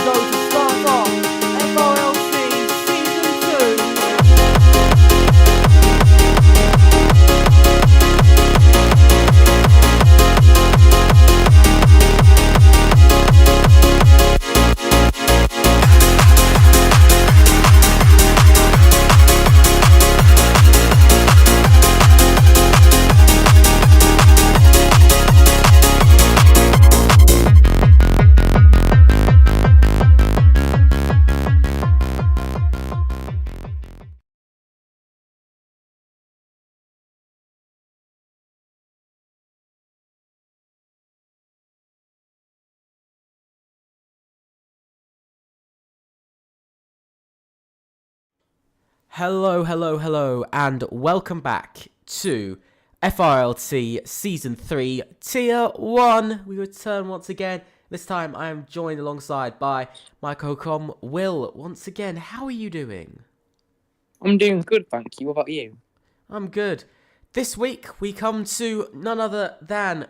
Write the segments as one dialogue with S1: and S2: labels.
S1: go to start off FRLT Season 2. Hello, and welcome back to FRLT Season 3 Tier 1. We return once again. This time I am joined alongside by my co-com, Will. Once again, how are you doing?
S2: I'm doing good, thank you. What about you?
S1: I'm good. This week we come to none other than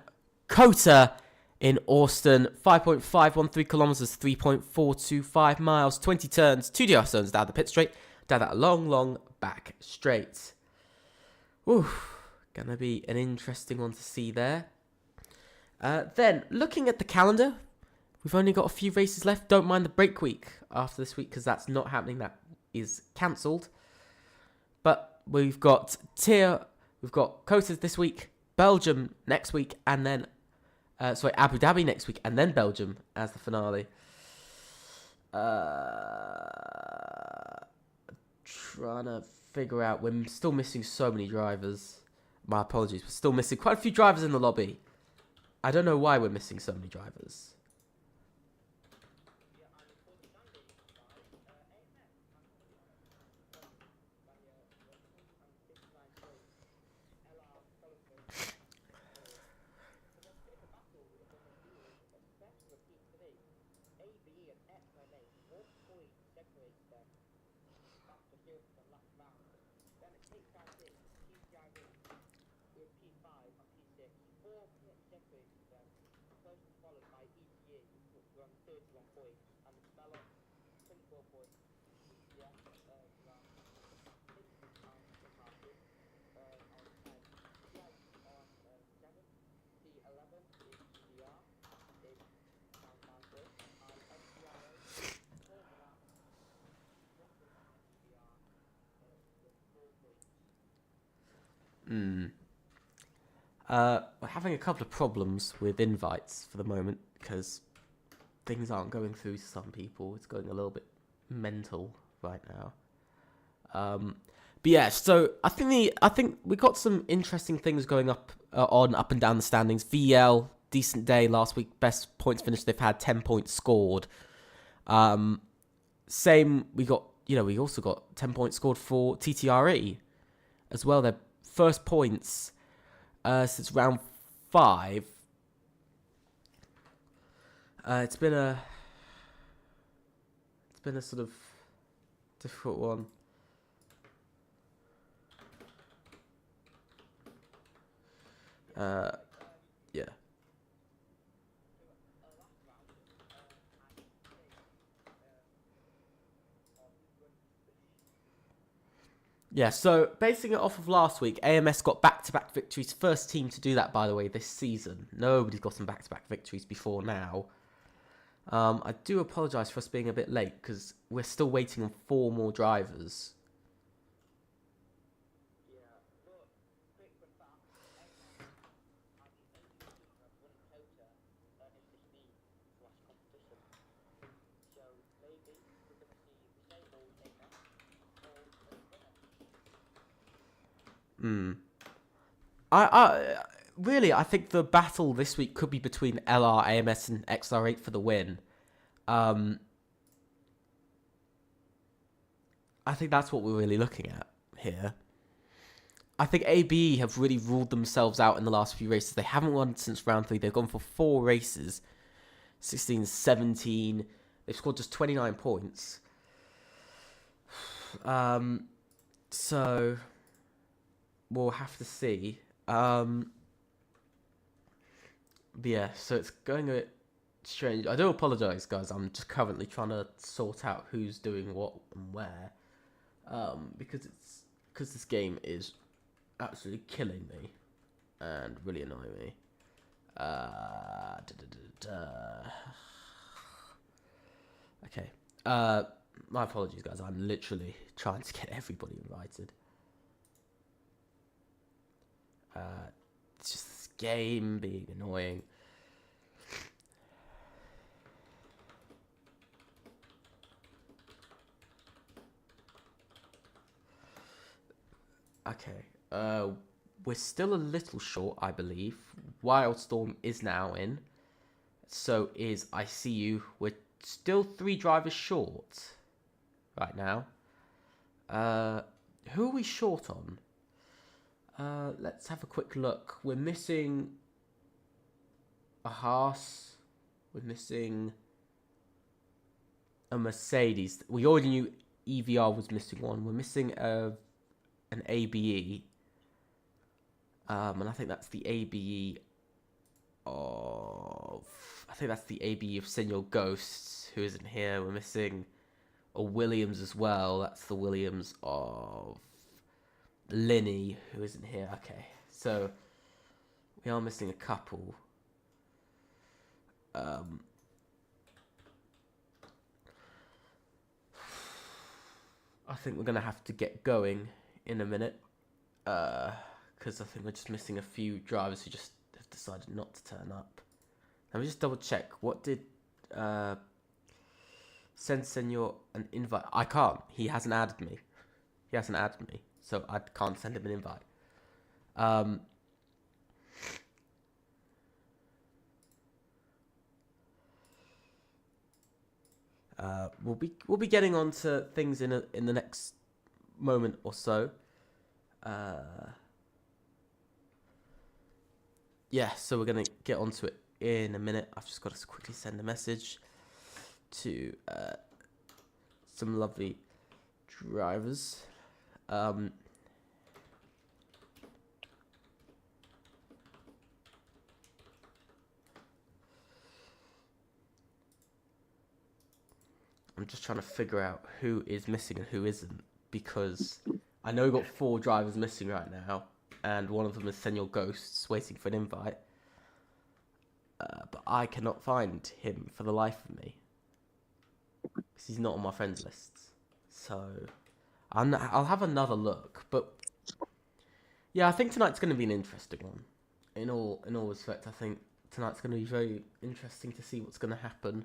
S1: Cota in Austin. 5.513 kilometers, 3.425 miles, 20 turns, 2 DRS zones down the pit straight. Down that long back straight. Gonna be an interesting one to see there. Then, looking at the calendar, we've only got a few races left. Don't mind the break week after this week, because that's not happening. That is cancelled. But we've got Cota this week, Belgium next week, and then Abu Dhabi next week, and then Belgium as the finale. Trying to figure out. We're still missing so many drivers. My apologies. We're still missing quite a few drivers in the lobby. I don't know why we're missing so many drivers. We're having a couple of problems with invites for the moment because things aren't going through to some people. It's going a little bit mental right now. But yeah, so I think we got some interesting things going up and down the standings. VL, decent day last week, best points finished they've had, 10 points scored. Same, we also got 10 points scored for TTRE as well. Their first points since round 5. It's been a sort of difficult one. Yeah. Yeah, so basing it off of last week, AMS got back-to-back victories. First team to do that, by the way, this season. Nobody's gotten back-to-back victories before now. I do apologise for us being a bit late, because we're still waiting on 4 more drivers. I think the battle this week could be between LR, AMS, and XR8 for the win. I think that's what we're really looking at here. I think AB have really ruled themselves out in the last few races. They haven't won since round 3. They've gone for 4 races. 16, 17. They've scored just 29 points. So we'll have to see. But yeah, so it's going a bit strange. I do apologise, guys. I'm just currently trying to sort out who's doing what and where. Because this game is absolutely killing me and really annoying me. Okay. My apologies, guys. I'm literally trying to get everybody invited. It's just this game being annoying. Okay. We're still a little short, I believe. Wildstorm is now in. So is I See You. We're still 3 drivers short right now. Who are we short on? Let's have a quick look. We're missing a Haas. We're missing a Mercedes. We already knew EVR was missing one. We're missing an ABE. And I think that's the ABE of... I think that's the ABE of Senor Ghosts, who isn't here. We're missing a Williams as well. That's the Williams of Linny, who isn't here. Okay, so we are missing a couple. I think we're going to have to get going in a minute. Because I think we're just missing a few drivers who just have decided not to turn up. Let me just double check. What did send Senor an invite? I can't. He hasn't added me. So I can't send him an invite. We'll be getting on to things in the next moment or so. Yeah, so we're gonna get onto it in a minute. I've just got to quickly send a message to some lovely drivers. I'm just trying to figure out who is missing and who isn't, because I know we've got 4 drivers missing right now, and one of them is Senor Ghosts, waiting for an invite. But I cannot find him for the life of me, because he's not on my friends lists. So I'll have another look. But yeah, I think tonight's going to be an interesting one. In all respects, I think tonight's going to be very interesting to see what's going to happen.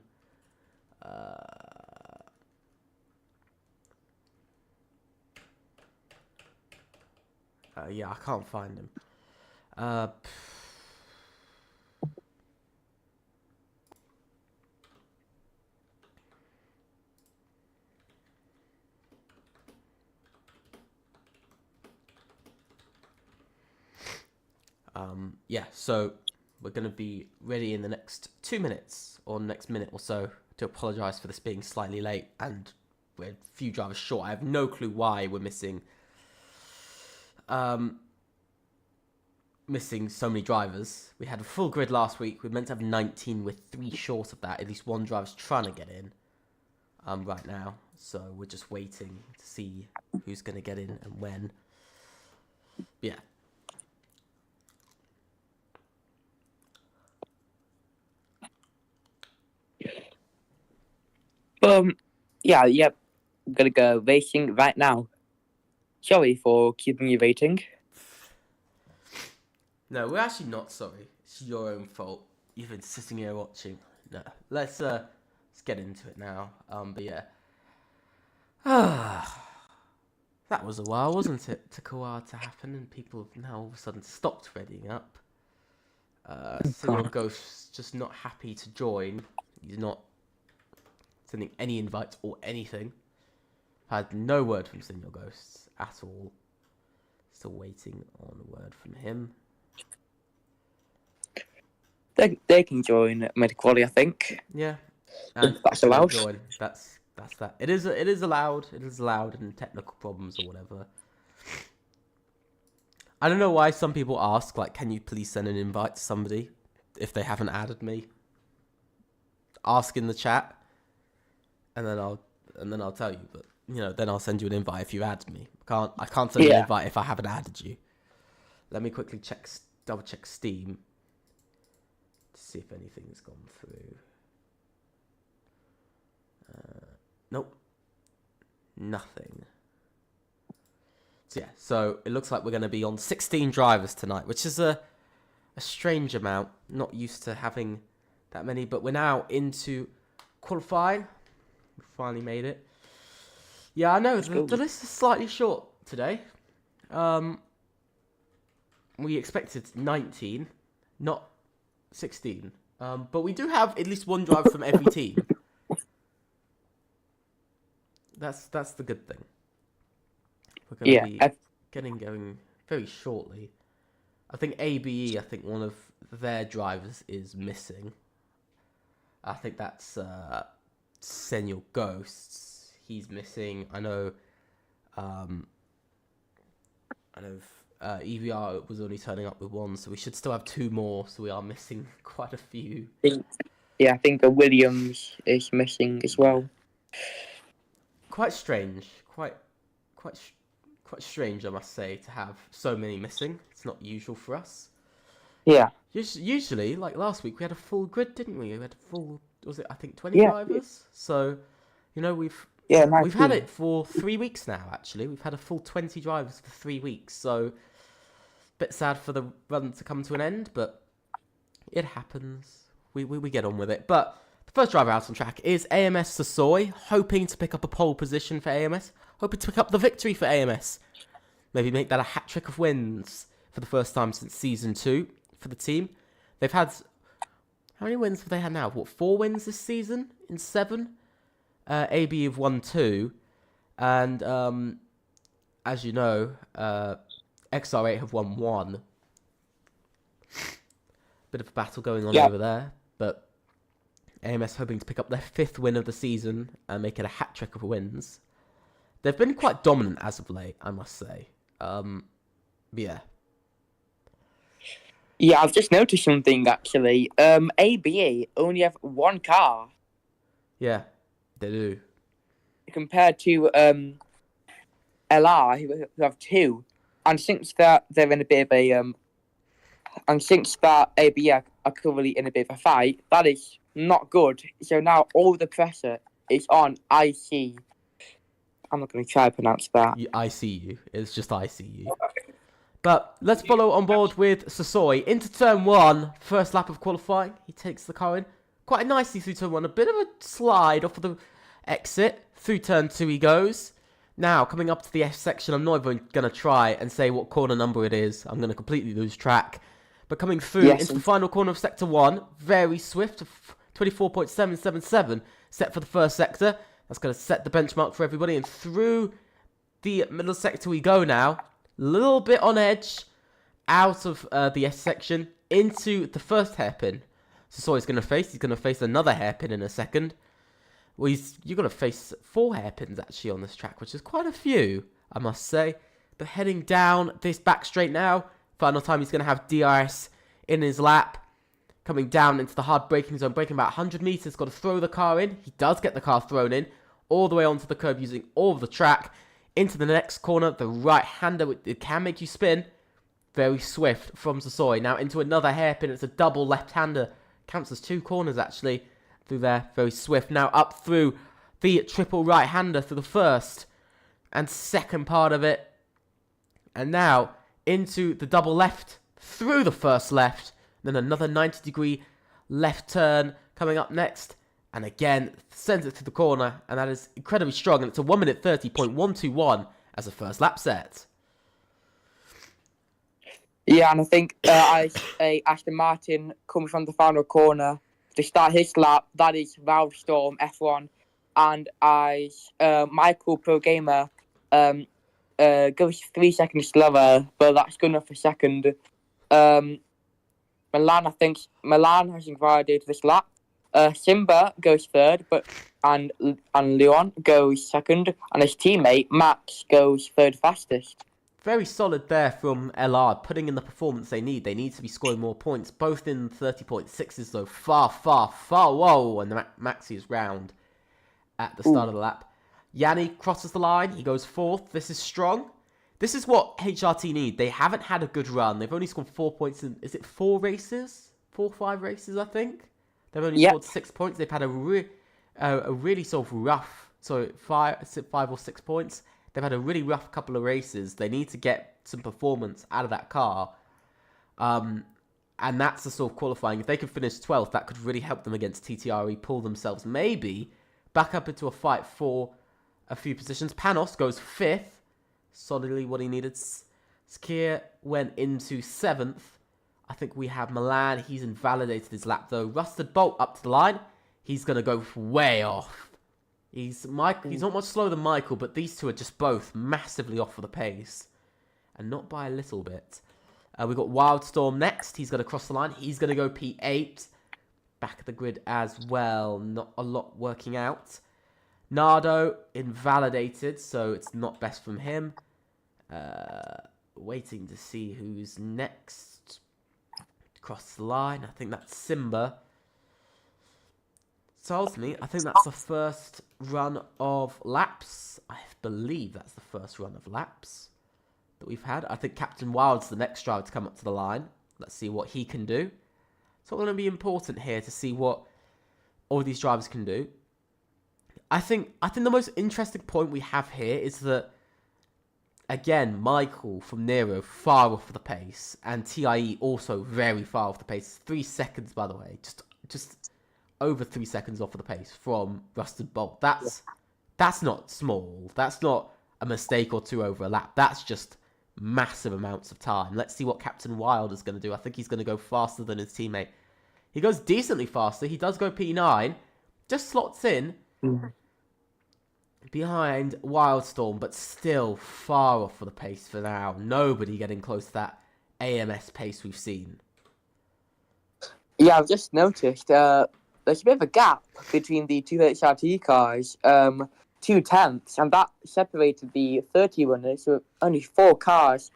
S1: Yeah, I can't find him. Yeah, so we're going to be ready in the next 2 minutes, or next minute or so. To apologise for this being slightly late, and we're a few drivers short. I have no clue why we're missing so many drivers. We had a full grid last week. We meant to have 19. We're 3 short of that. At least one driver's trying to get in right now. So we're just waiting to see who's going to get in and when. Yeah.
S2: Yeah, I'm gonna go racing right now. Sorry for keeping you waiting.
S1: No, we're actually not sorry. It's your own fault. You've been sitting here watching. No, let's get into it now. But yeah. That was a while, wasn't it? It took a while to happen, and people have now all of a sudden stopped readying up. Senor Ghost's just not happy to join. He's not sending any invites or anything. I had no word from Senor Ghosts at all. Still waiting on a word from him.
S2: They can join mid-quali, I think.
S1: Yeah, and
S2: that's allowed.
S1: Join. That's that. It is allowed. It is allowed in technical problems or whatever. I don't know why some people ask, like, can you please send an invite to somebody if they haven't added me? ask in the chat, and then I'll tell you. But then I'll send you an invite if you add me. I can't send you an invite if I haven't added you. Let me quickly double check Steam to see if anything's gone through. Nope, nothing. So it looks like we're going to be on 16 drivers tonight, which is a strange amount. Not used to having that many, but we're now into qualifying. We finally made it. Yeah, I know the list is slightly short today. We expected 19, not 16. But we do have at least one driver from every team. That's the good thing. We're going to be getting going very shortly. I think ABE, one of their drivers is missing. I think that's Senor Ghosts. He's missing. I know EVR was only turning up with one, so we should still have 2 more, so we are missing quite a few.
S2: I think Williams is missing as well.
S1: Quite strange. Quite strange, I must say, to have so many missing. It's not usual for us.
S2: Yeah.
S1: Usually, like last week, we had a full grid, didn't we? We had a full, 20 drivers? So, we've had it for 3 weeks now, actually. We've had a full 20 drivers for 3 weeks. So, bit sad for the run to come to an end, but it happens. We get on with it. But the first driver out on track is AMS Sassoy, hoping to pick up a pole position for AMS. Hoping to pick up the victory for AMS. Maybe make that a hat-trick of wins for the first time since Season 2 for the team. They've had... How many wins have they had now? 4 wins this season in 7? AB have won 2. And, as you know, XR8 have won 1. Bit of a battle going on over there. But AMS hoping to pick up their 5th win of the season and make it a hat-trick of wins. They've been quite dominant as of late, I must say. Yeah.
S2: Yeah, I've just noticed something, actually. ABE only have 1 car.
S1: Yeah, they do.
S2: Compared to LR, who have 2. And since that they're in a bit of a... and since that ABE are currently in a bit of a fight, that is not good. So now all the pressure is on IC... I'm not going to try to pronounce that.
S1: ICU. It's just ICU. But let's follow on board with Sassoy into turn 1. First lap of qualifying. He takes the car in quite nicely through turn 1. A bit of a slide off of the exit. Through turn 2 he goes. Now, coming up to the F section, I'm not even going to try and say what corner number it is. I'm going to completely lose track. But coming through into the final corner of sector 1. Very swift. 24.777 set for the first sector. That's going to set the benchmark for everybody. And through the middle sector we go now. A little bit on edge. Out of the S section. Into the first hairpin. So he's going to face another hairpin in a second. Well, you're going to face 4 hairpins actually on this track. Which is quite a few, I must say. But heading down this back straight now. Final time he's going to have DRS in his lap. Coming down into the hard braking zone, braking about 100 meters, got to throw the car in. He does get the car thrown in, all the way onto the curb using all of the track. Into the next corner, the right-hander, it can make you spin. Very swift from Sassoy. Now into another hairpin, it's a double left-hander. Counts as 2 corners, actually, through there. Very swift. Now up through the triple right-hander through the first and second part of it. And now into the double left through the first left. Then another 90-degree left turn coming up next. And again, sends it to the corner. And that is incredibly strong. And it's a 1 minute 30.121 as a first lap set.
S2: Yeah, and I think Aston Martin coming from the final corner to start his lap. That is Valstorm F1. And as Michael Pro Gamer goes 3 seconds slower. But that's good enough for second. Milan has invaded this lap. Simba goes third, and Leon goes second, and his teammate Max goes third fastest.
S1: very solid there from LR, putting in the performance they need. They need to be scoring more points, both in 30.6s though. Far. Whoa, and the Maxi is round at the start of the lap. Yanni crosses the line. He goes 4th. This is strong. This is what HRT need. They haven't had a good run. They've only scored 4 points in, is it 4 races? 4 or 5 races, I think. They've only scored 6 points. They've had a really sort of rough, 5 or 6 points. They've had a really rough couple of races. They need to get some performance out of that car. And that's the sort of qualifying. If they can finish 12th, that could really help them against TTRE, pull themselves maybe back up into a fight for a few positions. Panos goes 5th. Solidly what he needed. Skier went into 7th. I think we have Milan. He's invalidated his lap though. Rusted Bolt up to the line. He's going to go way off. He's not much slower than Michael, but these two are just both massively off for the pace. And not by a little bit. We've got Wildstorm next. He's going to cross the line. He's going to go P8. Back of the grid as well. Not a lot working out. Nardo invalidated, so it's not best from him. Waiting to see who's next. Cross the line. I think that's Simba. So ultimately, I think that's the first run of laps. I believe that's the first run of laps that we've had. I think Captain Wild's the next driver to come up to the line. Let's see what he can do. It's all going to be important here to see what all these drivers can do. I think the most interesting point we have here is that, again, Michael from Nero far off the pace, and TIE also very far off the pace. 3 seconds, by the way, just over 3 seconds off of the pace from Rusted Bolt. That's not small. That's not a mistake or two over a lap. That's just massive amounts of time. Let's see what Captain Wild is going to do. I think he's going to go faster than his teammate. He goes decently faster. He does go P9. Just slots in behind Wildstorm, but still far off for the pace for now. Nobody getting close to that AMS pace we've seen.
S2: Yeah, I've just noticed there's a bit of a gap between the two HRT cars, 2/10, and that separated the 30 runners. So only 4 cars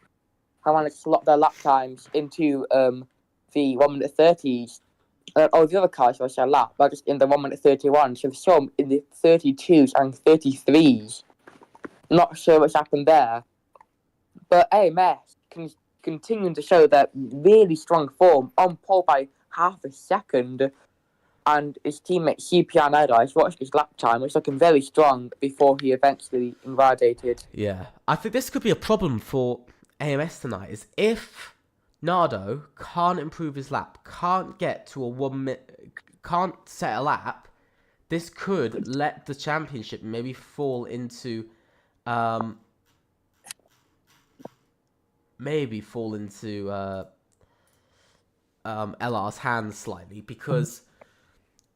S2: have managed to slot their lap times into the 1 minute 30s. The other cars lost their lap, but just in the 1 minute 31. So some in the 32s and 33s. Not sure what's happened there. But AMS can continue to show that really strong form, on pole by half a second. And his teammate CPR Nidais watched his lap time, was looking very strong before he eventually invalidated.
S1: Yeah, I think this could be a problem for AMS tonight, is if Nardo can't improve his lap, can't get to a 1 minute, can't set a lap, this could let the championship maybe fall into, LR's hands slightly, because,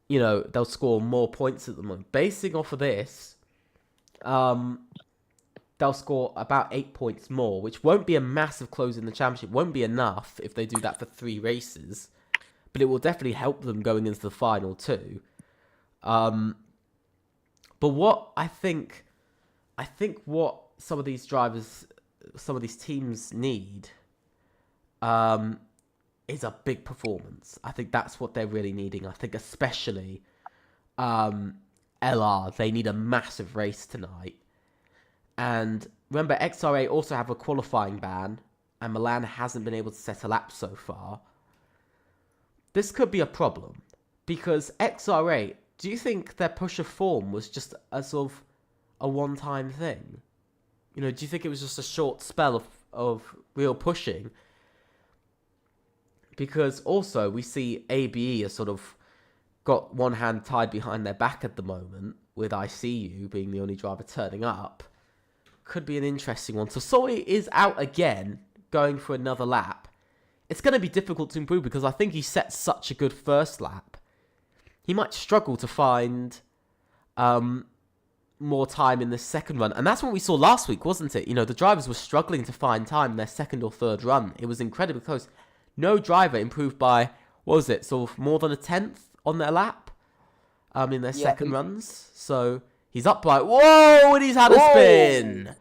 S1: you know, they'll score more points at the moment. Basing off of this, they'll score about 8 points more, which won't be a massive close in the championship. Won't be enough if they do that for 3 races, but it will definitely help them going into the final too. But what I think what some of these drivers, some of these teams need, is a big performance. I think that's what they're really needing. I think especially LR, they need a massive race tonight. And remember, XRA also have a qualifying ban, and Milan hasn't been able to set a lap so far. This could be a problem, because XR8, do you think their push of form was just a sort of a one-time thing? You know, do you think it was just a short spell of real pushing? Because also, we see ABE has sort of got one hand tied behind their back at the moment, with ICU being the only driver turning up. Could be an interesting one. So Soy is out again, going for another lap. It's going to be difficult to improve because I think he set such a good first lap. He might struggle to find more time in the second run. And that's what we saw last week, wasn't it? You know, the drivers were struggling to find time in their second or third run. It was incredibly close. No driver improved by, what was it, sort of more than a 10th on their lap in their second runs. So he's up by, whoa, and he's had a spin.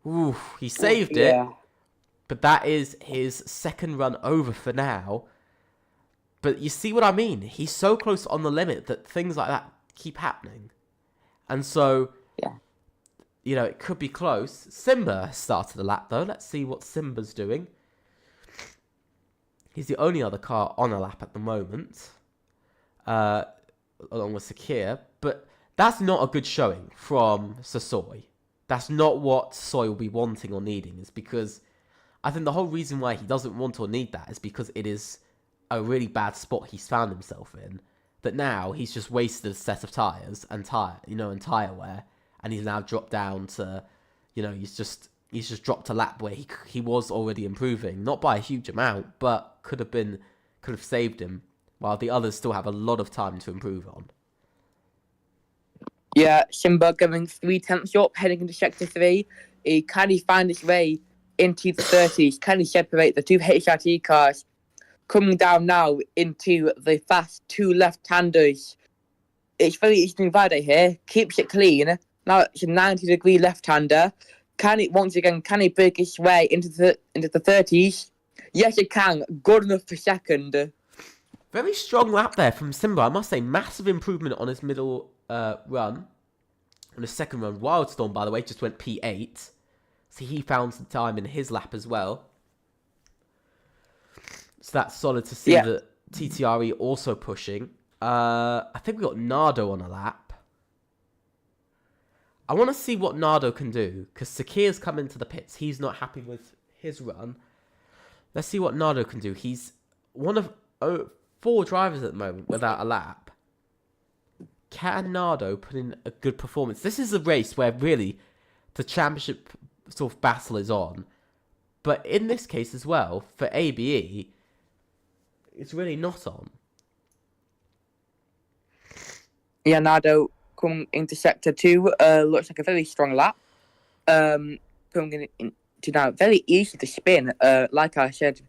S1: Ooh, he saved it. But that is his second run over for now. But you see what I mean? He's so close on the limit that things like that keep happening. And so,
S2: yeah,
S1: it could be close. Simba started the lap, though. Let's see what Simba's doing. He's the only other car on a lap at the moment, along with Sakir. But that's not a good showing from Sasoi. That's not what Sasoi will be wanting or needing. Is because I think the whole reason why he doesn't want or need that is because it is a really bad spot he's found himself in. That now he's just wasted a set of tyres and tyre wear, and he's now dropped down to, he's just dropped a lap where he was already improving, not by a huge amount, but could have saved him, while the others still have a lot of time to improve on.
S2: Yeah, Simba going 3/10 up, heading into Sector 3. He can find his way into the 30s? Can he separate the two HRT cars? Coming down now into the fast two left-handers. It's very easy to ride here. Keeps it clean. Now it's a 90-degree left-hander. Can he break his way into the 30s? Yes, it can. Good enough for second.
S1: Very strong lap there from Simba. I must say, massive improvement on his middle run. On his second run. Wildstorm, by the way, just went P8. So he found some time in his lap as well. So that's solid to see that TTRE also pushing. I think we got Nardo on a lap. I want to see what Nardo can do, because Sakir's come into the pits. He's not happy with his run. Let's see what Nardo can do. He's one of 4 drivers at the moment without a lap. Can Nardo put in a good performance? This is a race where really the championship sort of battle is on. But in this case as well, for ABE, it's really not on.
S2: Yeah, Nardo coming into Sector 2 looks like a very strong lap. Coming into now, very easy to spin, like I said,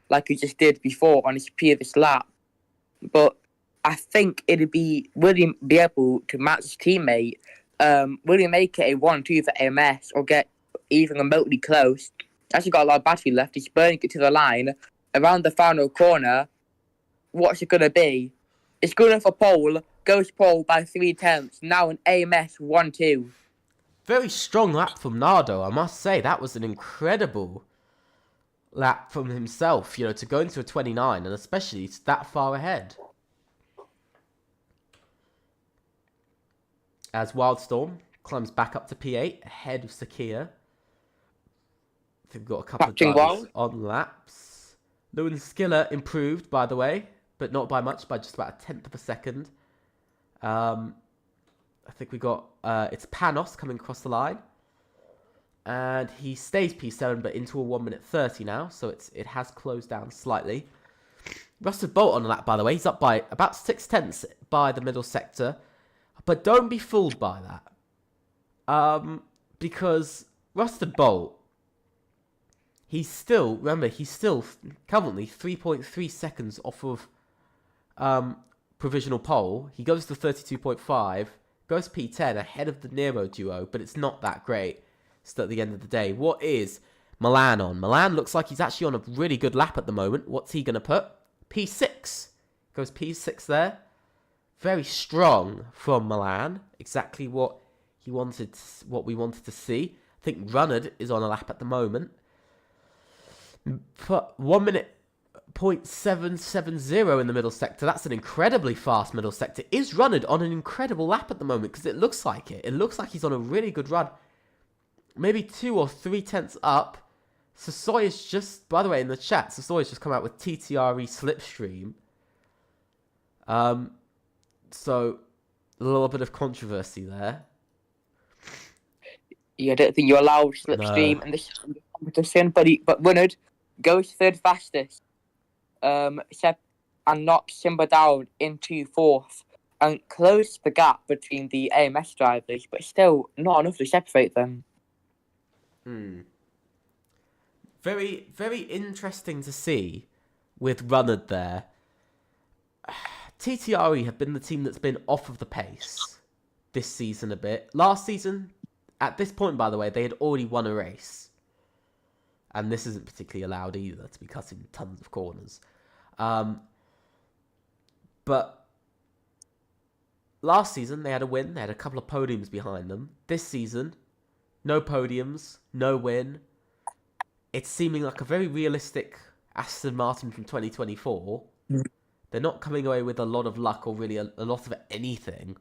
S2: like he just did before on his previous lap. But I think will he be able to match his teammate? Will he make it a 1-2 for AMS or get even remotely close? Actually got a lot of battery left. He's burning it to the line. Around the final corner, what's it going to be? It's good enough for pole. Goes pole by 3/10. Now an AMS 1-2.
S1: Very strong lap from Nardo, I must say. That was an incredible lap from himself, to go into a 29, and especially that far ahead. As Wildstorm climbs back up to P8, ahead of Sakir. I think we've got a couple of drivers on laps. Lewin Skiller improved, by the way, but not by much, by just about 1/10 of a second. I think we got, it's Panos coming across the line. And he stays P7, but into a 1:30 now, so it has closed down slightly. Rusted Bolt on the lap, by the way. He's up by about 6/10 by the middle sector. But don't be fooled by that. Because Rusted Bolt, he's still currently 3.3 seconds off of provisional pole. He goes to 32.5, goes P10 ahead of the Nero duo, but it's not that great. Still at the end of the day. What is Milan on? Milan looks like he's actually on a really good lap at the moment. What's he going to put? P6. Goes P6 there. Very strong from Milan. Exactly what we wanted to see. I think Runnard is on a lap at the moment. Put 1:07.70 in the middle sector. That's an incredibly fast middle sector. Is Runnard on an incredible lap at the moment? Because it looks like it. It looks like he's on a really good run. Maybe 2 or 3/10 up. Sasoi is just, by the way, in the chat, Sasoi has just come out with TTRE Slipstream. So, a little bit of controversy there.
S2: Yeah, I don't think you allow Slipstream in this competition, but Runnard goes third fastest. And knocks Simba down into 4th and closes the gap between the AMS drivers, but still not enough to separate them.
S1: Very, very interesting to see with Runnard there. TTRE have been the team that's been off of the pace this season a bit. Last season, at this point, by the way, they had already won a race. And this isn't particularly allowed either, to be cutting tons of corners. But last season, they had a win. They had a couple of podiums behind them. This season, no podiums, no win. It's seeming like a very realistic Aston Martin from 2024. They're not coming away with a lot of luck or really a lot of anything.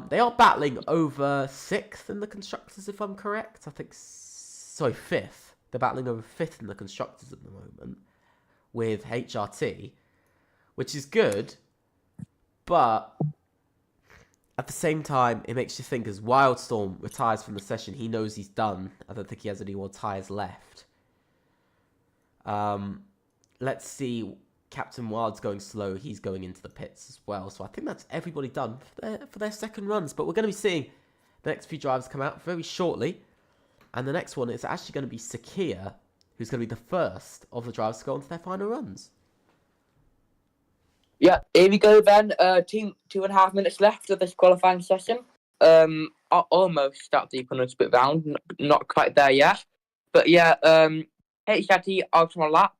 S1: They are battling over 6th in the Constructors, if I'm correct. I think, sorry, 5th. They're battling over 5th in the Constructors at the moment with HRT, which is good, but at the same time, it makes you think as Wildstorm retires from the session, he knows he's done. I don't think he has any more tyres left. Let's see. Captain Wild's going slow. He's going into the pits as well. So I think that's everybody done for their second runs. But we're going to be seeing the next few drivers come out very shortly. And the next one is actually going to be Sakia, who's going to be the first of the drivers to go onto their final runs.
S2: Yeah, here we go then. 2.5 minutes left of this qualifying session. Almost at the penultimate split round. Not quite there yet. But yeah, HRT out on a lap.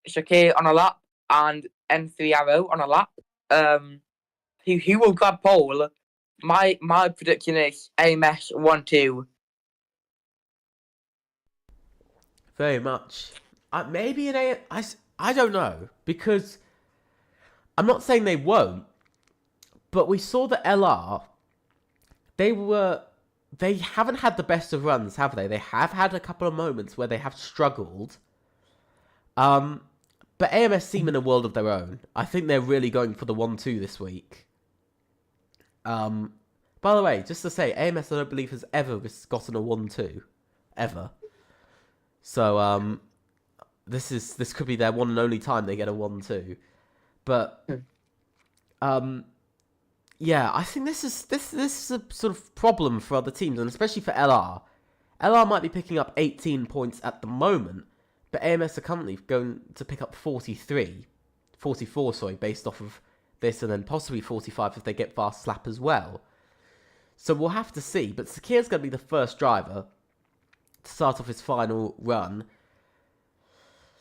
S2: Shakir on a lap. And N3 Arrow on a lap. Who will grab pole? My prediction is AMS 1-2.
S1: Very much. Maybe an A. I don't know, because I'm not saying they won't, but we saw the LR. They haven't had the best of runs, have they? They have had a couple of moments where they have struggled. But AMS seem in a world of their own. I think they're really going for the 1-2 this week. By the way, just to say, AMS I don't believe has ever gotten a 1-2. Ever. So, this could be their one and only time they get a 1-2. But, yeah, I think this is a sort of problem for other teams, and especially for LR. LR might be picking up 18 points at the moment, but AMS are currently going to pick up 44, based off of this, and then possibly 45 if they get fast lap as well. So we'll have to see, but Sakir's going to be the first driver to start off his final run.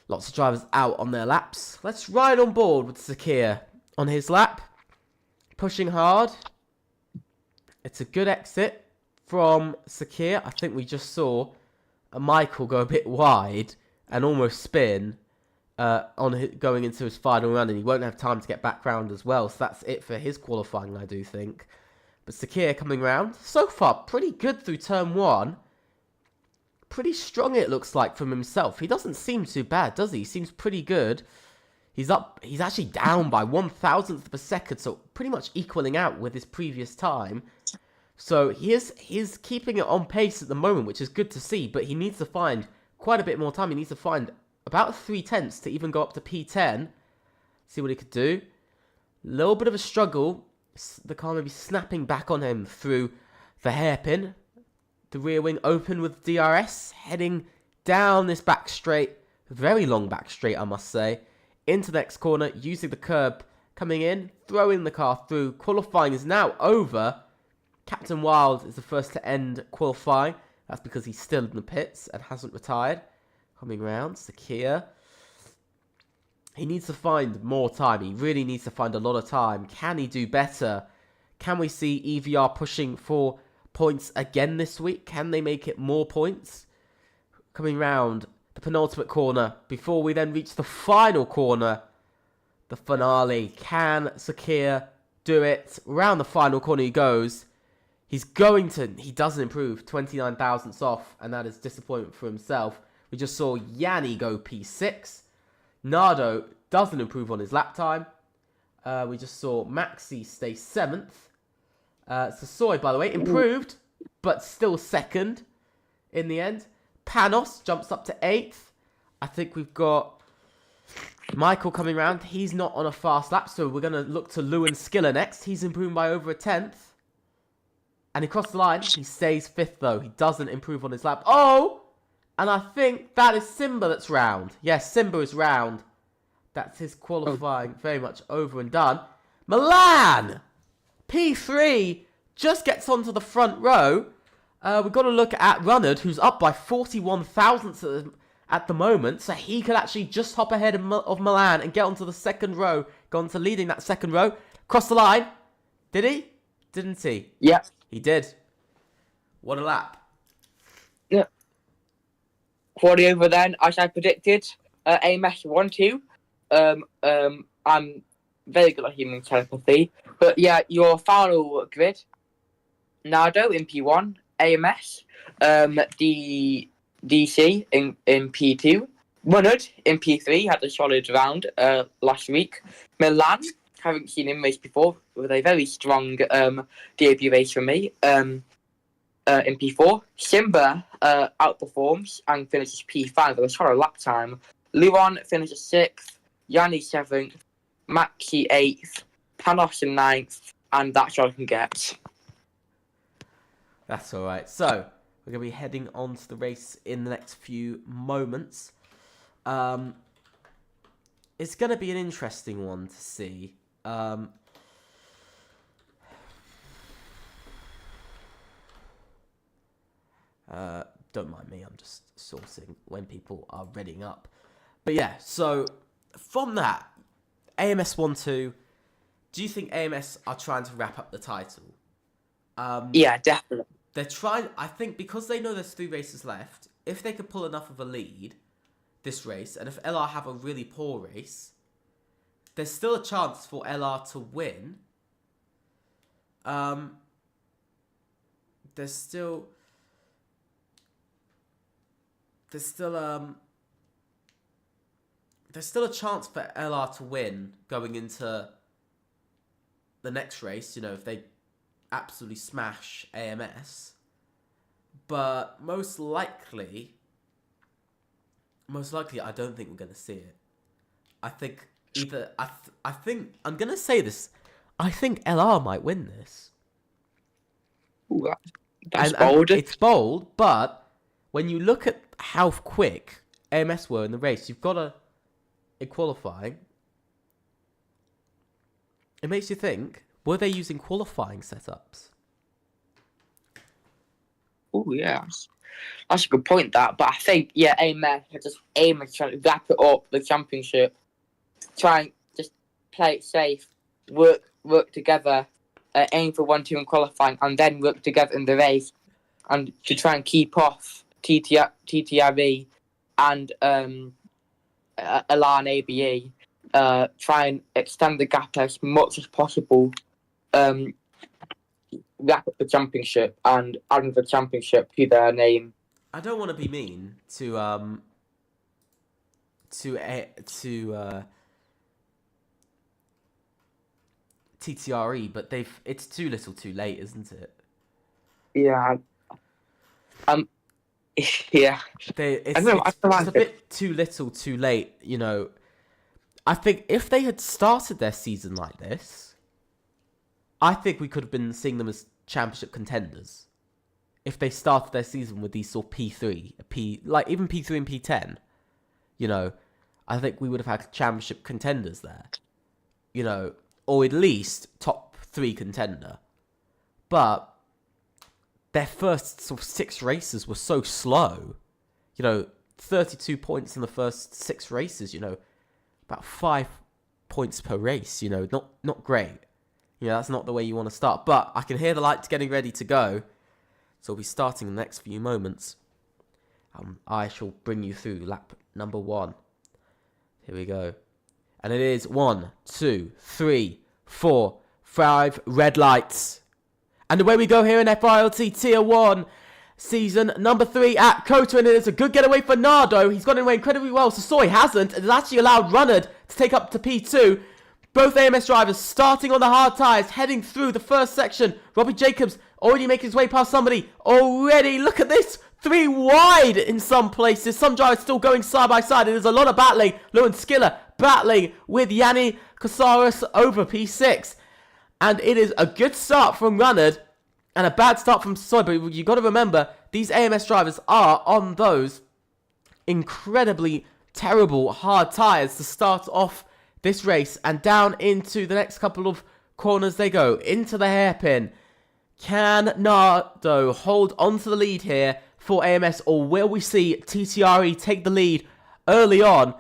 S1: Lots of drivers out on their laps. Let's ride on board with Sakir on his lap. Pushing hard. It's a good exit from Sakir. I think we just saw a Michael go a bit wide and almost spin going into his final run, and he won't have time to get back round as well. So that's it for his qualifying, I do think. But Sakir coming round. So far, pretty good through turn 1. Pretty strong, it looks like, from himself. He doesn't seem too bad, does he? He seems pretty good. He's actually down by 1,000th of a second, so pretty much equaling out with his previous time. So he's keeping it on pace at the moment, which is good to see, but he needs to find quite a bit more time. He needs to find about 3/10 to even go up to P10. See what he could do. Little bit of a struggle. The car may be snapping back on him through the hairpin. The rear wing open with DRS, heading down this back straight, very long back straight, I must say, into the next corner, using the curb, coming in, throwing the car through. Qualifying is now over. Captain Wild is the first to end qualifying. That's because he's still in the pits and hasn't retired. Coming round, Sakir. He needs to find more time. He really needs to find a lot of time. Can he do better? Can we see EVR pushing for points again this week? Can they make it more points? Coming round the penultimate corner before we then reach the final corner, the finale. Can Sakir do it? Round the final corner he goes. He doesn't improve, 29 thousandths off, and that is disappointment for himself. We just saw Yanni go P6. Nardo doesn't improve on his lap time. We just saw Maxi stay 7th. Sassoy, by the way, improved, but still 2nd in the end. Panos jumps up to 8th. I think we've got Michael coming round. He's not on a fast lap, so we're going to look to Lewin Skiller next. He's improved by over a 10th. And he crossed the line. He stays 5th, though. He doesn't improve on his lap. Oh! And I think that is Simba that's round. Yes, Simba is round. That's his qualifying very much over and done. Milan! P3 just gets onto the front row. we've got to look at Runnard, who's up by 41 thousandths at the moment, so he could actually just hop ahead of Milan and get onto the second row, go on to leading that second row. Cross the line. Did he? Didn't he?
S2: Yeah.
S1: He did. What a lap.
S2: Yeah. Quality over then, as I predicted, AMS 1-2. I'm very good at human telepathy. But yeah, your final grid, Nardo in P1, AMS, DC in P2, Runnard in P3, had a solid round last week. Milan, haven't seen him race before, with a very strong debut race for me in P4. Simba outperforms and finishes P5 with a solid lap time. Luan finishes 6th, Yanni 7th, Maxi 8th, Panos in 9th, and that's all I can get.
S1: That's all right. So, we're going to be heading on to the race in the next few moments. It's going to be an interesting one to see. Don't mind me, I'm just sourcing when people are readying up. But yeah, so from that, AMS 1-2, do you think AMS are trying to wrap up the title?
S2: Yeah, definitely.
S1: They're trying, I think, because they know there's 3 races left, if they could pull enough of a lead this race, and if LR have a really poor race, there's still a chance for LR to win. There's still a chance for LR to win going into the next race, you know, if they absolutely smash AMS. But most likely, I don't think we're going to see it. I think I'm going to say this. I think LR might win this.
S2: Ooh, that's bold.
S1: It's bold, but when you look at how quick AMS were in the race, you've got to, in qualifying, it makes you think, were they using qualifying setups?
S2: Oh, yeah. That's a good point, that. But I think, yeah, AMS trying to wrap it up, the championship. Try and just play it safe, work together, aim for 1-2 in qualifying, and then work together in the race, and to try and keep off TTRE and LR and ABE. Try and extend the gap as much as possible. Wrap up the championship and add the championship to their name.
S1: I don't want to be mean to TTRE, but it's too little too late, isn't it?
S2: Yeah. Yeah.
S1: It's a bit too little too late, you know. I think if they had started their season like this, I think we could have been seeing them as championship contenders. If they started their season with these sort of P3, like even P3 and P10, you know, I think we would have had championship contenders there, you know, or at least top 3 contender. But their first sort of 6 races were so slow, you know, 32 points in the first 6 races, you know, about 5 points per race, you know, not great. You know, that's not the way you want to start. But I can hear the lights getting ready to go. So we'll be starting in the next few moments. I shall bring you through lap number 1. Here we go. And it is 1, 2, 3, 4, 5 red lights. And away we go here in FRLT Tier 1. Season number 3 at Cota, and it is a good getaway for Nardo. He's got away incredibly well. Soy hasn't. It has actually allowed Runnard to take up to P2. Both AMS drivers starting on the hard tyres, heading through the first section. Robbie Jacobs already making his way past somebody already. Look at this. 3 wide in some places. Some drivers still going side by side. There's a lot of battling. Lewin Skiller battling with Yanni Casares over P6. And it is a good start from Runnard and a bad start from Soy. But you've got to remember, these AMS drivers are on those incredibly terrible hard tyres to start off this race, and down into the next couple of corners they go, into the hairpin. Can Nardo hold on to the lead here for AMS, or will we see TTRE take the lead early on?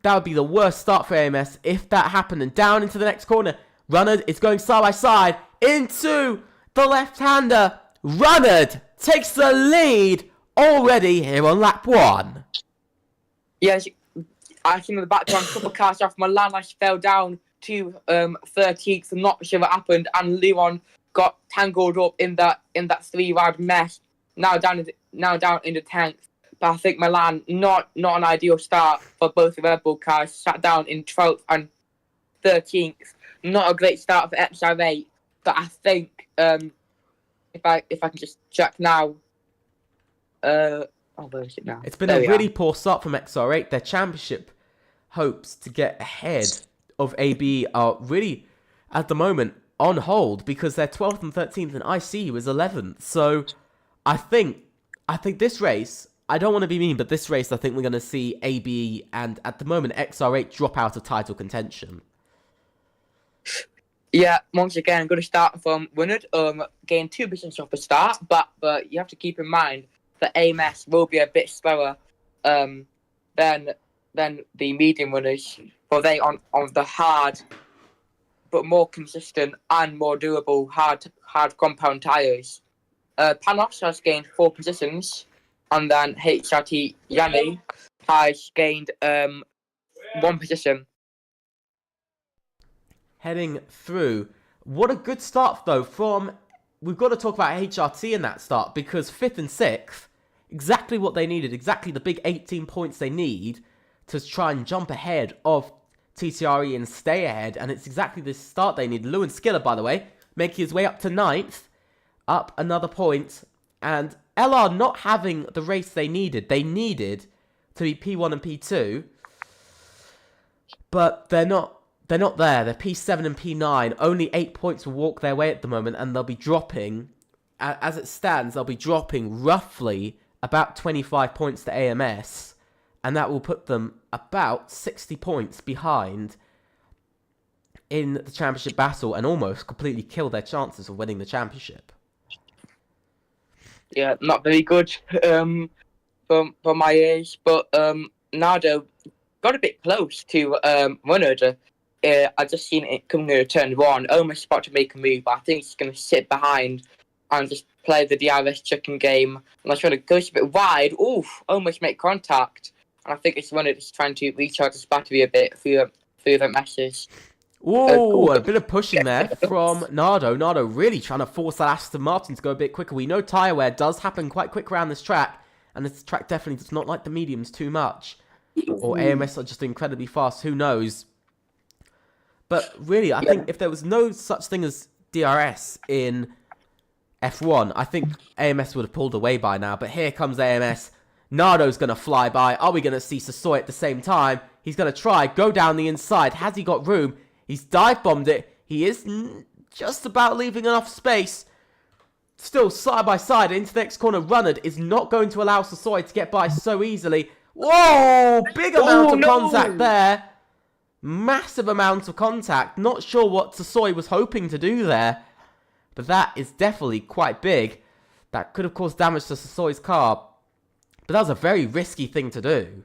S1: That would be the worst start for AMS if that happened. And down into the next corner, Runnard is going side by side into the left-hander. Runnard takes the lead already here on lap 1.
S2: Yes, I think in the background, a couple of cars off. Milan fell down to 13th. I'm not sure what happened, and Leon got tangled up in that 3-ride mess. Now down into 10th. But I think Milan, not an ideal start for both the Red Bull cars. Sat down in 12th and 13th. Not a great start for XR8. But I think if I can just check now. Where is it now?
S1: It's been a really poor start from XR8. Their championship hopes to get ahead of AB are really, at the moment, on hold because they're 12th and 13th and ICU is 11th. So I think this race, I don't want to be mean, but this race I think we're going to see AB and at the moment XR8 drop out of title contention.
S2: Yeah, once again, good start from Runnard. Gained 2 positions off the start, but you have to keep in mind that AMS will be a bit slower than the medium runners, for they on the hard but more consistent and more durable hard compound tyres. Panos has gained 4 positions, and then HRT Yanni has gained 1 position.
S1: Heading through. What a good start, though, from... We've got to talk about HRT in that start, because 5th and 6th, exactly what they needed, exactly the big 18 points they need to try and jump ahead of TTRE and stay ahead, and it's exactly this start they need. Lewin Skiller, by the way, making his way up to 9th, up another point, and LR not having the race they needed. They needed to be P1 and P2, but they're not there. They're P7 and P9. Only 8 points will walk their way at the moment, and they'll be dropping, as it stands, they'll be dropping roughly about 25 points to AMS, and that will put them about 60 points behind in the championship battle and almost completely kill their chances of winning the championship.
S2: Yeah, not very good for my age, but Nardo got a bit close to Runnard. I just seen it coming to turn 1, almost about to make a move, but I think he's going to sit behind and just play the DRS chicken game. And I was trying to go a bit wide, almost make contact. And I think it's Runnard just trying to recharge his battery a bit through the meshes.
S1: Ooh, a bit of pushing there from Nardo. Nardo really trying to force that Aston Martin to go a bit quicker. We know tyre wear does happen quite quick around this track, and this track definitely does not like the mediums too much. Or AMS are just incredibly fast, who knows. But really, I think if there was no such thing as DRS in F1, I think AMS would have pulled away by now. But here comes AMS. Nardo's going to fly by. Are we going to see Sassoy at the same time? He's going to try, go down the inside. Has he got room? He's dive-bombed it. He is just about leaving enough space. Still, side by side, into the next corner. Runnard is not going to allow Sassoy to get by so easily. Whoa! Big amount of contact there. Massive amount of contact. Not sure what Sassoy was hoping to do there. But that is definitely quite big. That could have caused damage to Sassoy's car. But that was a very risky thing to do.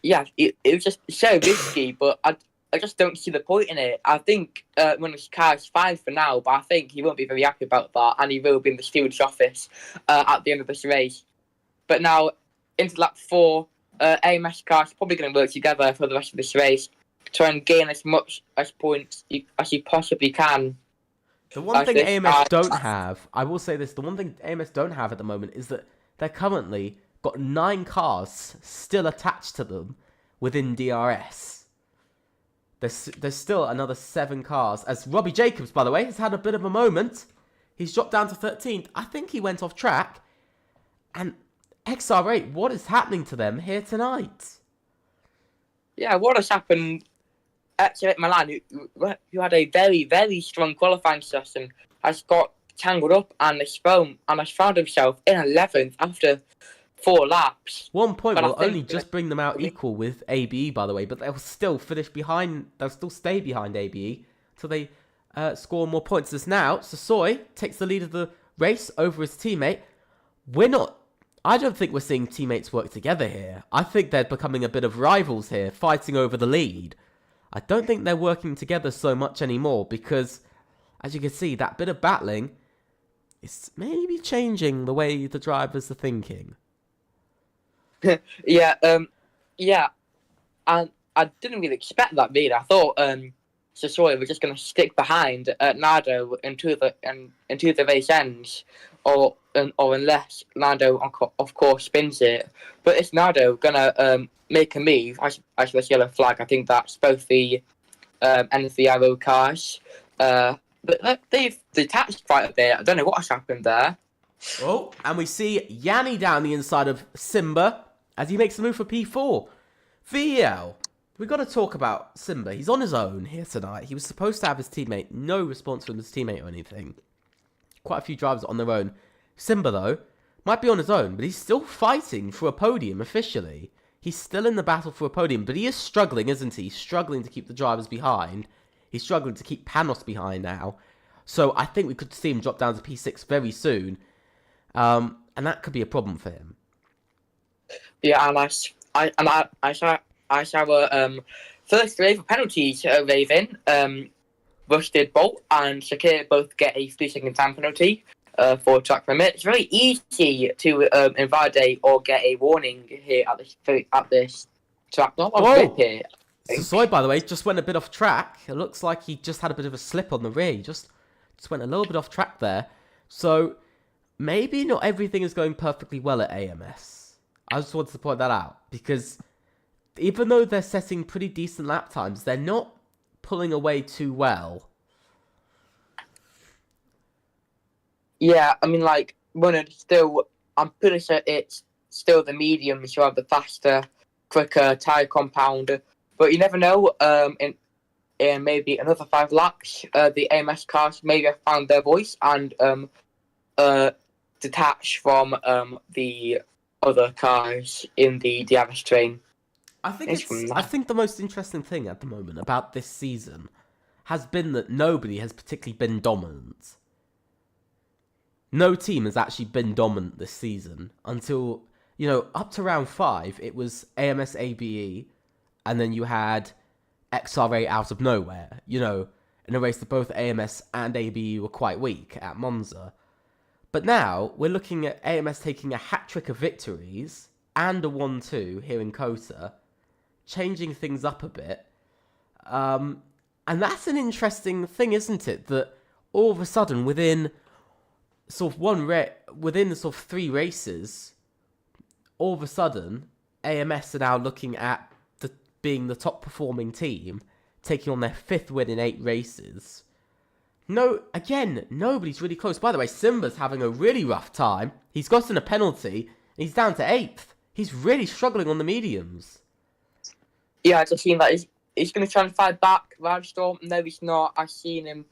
S2: Yeah, it was just so risky, but I just don't see the point in it. I think when his car is fine for now, but I think he won't be very happy about that, and he will be in the steward's office at the end of this race. But now, into lap 4, AMS cars probably going to work together for the rest of this race to try and gain as much as points as you possibly can.
S1: The one thing AMS don't have, I will say this, the one thing AMS don't have at the moment is that they're currently got 9 cars still attached to them within DRS. There's still another 7 cars. As Robbie Jacobs, by the way, has had a bit of a moment. He's dropped down to 13th. I think he went off track. And XR8, what is happening to them here tonight?
S2: Yeah, what has happened? Actually, Milan, who had a very, very strong qualifying session, has got tangled up and has found himself in 11th after 4 laps.
S1: 1 point will only just bring them out equal with ABE, by the way, but they'll still finish behind. They'll still stay behind ABE until they score more points. As now, Sasoi takes the lead of the race over his teammate. I don't think we're seeing teammates work together here. I think they're becoming a bit of rivals here, fighting over the lead. I don't think they're working together so much anymore because, as you can see, that bit of battling is maybe changing the way the drivers are thinking.
S2: Yeah, and I didn't really expect that really. I thought Sasori was just going to stick behind Nardo into the race ends, or unless Nardo of course spins it. But it's Nardo gonna make a move. I see this yellow flag. I think that's both the end of the arrow cars. But they've detached quite a bit. I don't know what has happened there.
S1: Oh, and we see Yanni down the inside of Simba as he makes the move for P4. VEL. We've got to talk about Simba. He's on his own here tonight. He was supposed to have his teammate. No response from his teammate or anything. Quite a few drivers on their own. Simba, though, might be on his own, but he's still fighting for a podium officially. He's still in the battle for a podium, but he is struggling, isn't he? He's struggling to keep the drivers behind. He's struggling to keep Panos behind now. So I think we could see him drop down to P6 very soon. And that could be a problem for him.
S2: Yeah, and I saw our first wave of penalties, Raven. Rusted Bolt and Shakir both get a 3-second time penalty for track limit. It's very easy to invalidate or get a warning here at this track. Not a bit here.
S1: Soy, by the way, just went a bit off track. It looks like he just had a bit of a slip on the rear. He just went a little bit off track there. So maybe not everything is going perfectly well at AMS. I just wanted to point that out because even though they're setting pretty decent lap times, they're not pulling away too well.
S2: Yeah, I mean, like, I'm pretty sure it's still the mediums who have the faster, quicker tyre compound. But you never know, in maybe another 5 laps, the AMS cars maybe have found their voice and detach from the other cars in the DRS train.
S1: I think the most interesting thing at the moment about this season has been that nobody has particularly been dominant. No team has actually been dominant this season until, up to round 5, it was AMS ABE, and then you had XRA out of nowhere, in a race that both AMS and ABE were quite weak at Monza. But now, we're looking at AMS taking a hat-trick of victories and a 1-2 here in Cota, changing things up a bit. And that's an interesting thing, isn't it? That all of a sudden, within sort of 3 races, all of a sudden, AMS are now looking at being the top performing team, taking on their 5th win in 8 races. Nobody's really close. By the way, Simba's having a really rough time. He's gotten a penalty, and he's down to 8th. He's really struggling on the mediums.
S2: Yeah, I just seen that he's going to try and fight back, Wildstorm. No, he's not. I've seen him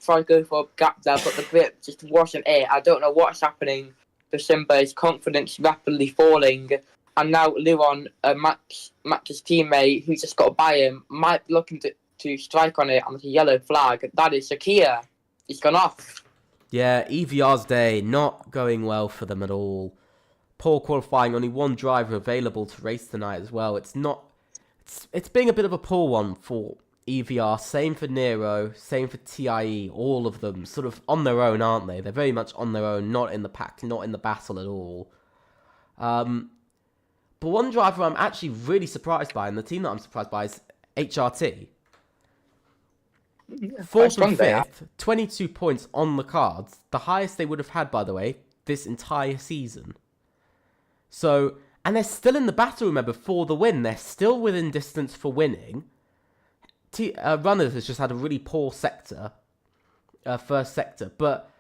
S2: try to go for a gap there, but the grip just wasn't it. I don't know what's happening to Simba. His confidence rapidly falling. And now Luron, Max's teammate, who just got by him, might be looking to strike on it, and there's a yellow flag. That is Shakir. He's gone off.
S1: Yeah, EVR's day not going well for them at all. Poor qualifying, only 1 driver available to race tonight as well. It's being a bit of a poor one for EVR. Same for Nero, same for TIE. All of them sort of on their own, aren't they? They're very much on their own, not in the pack, not in the battle at all. But one driver I'm actually really surprised by, and the team that I'm surprised by is HRT. 4th and 5th, 22 points on the cards. The highest they would have had, by the way, this entire season. So, and they're still in the battle, remember, for the win. They're still within distance for winning. Runners has just had a really poor first sector. But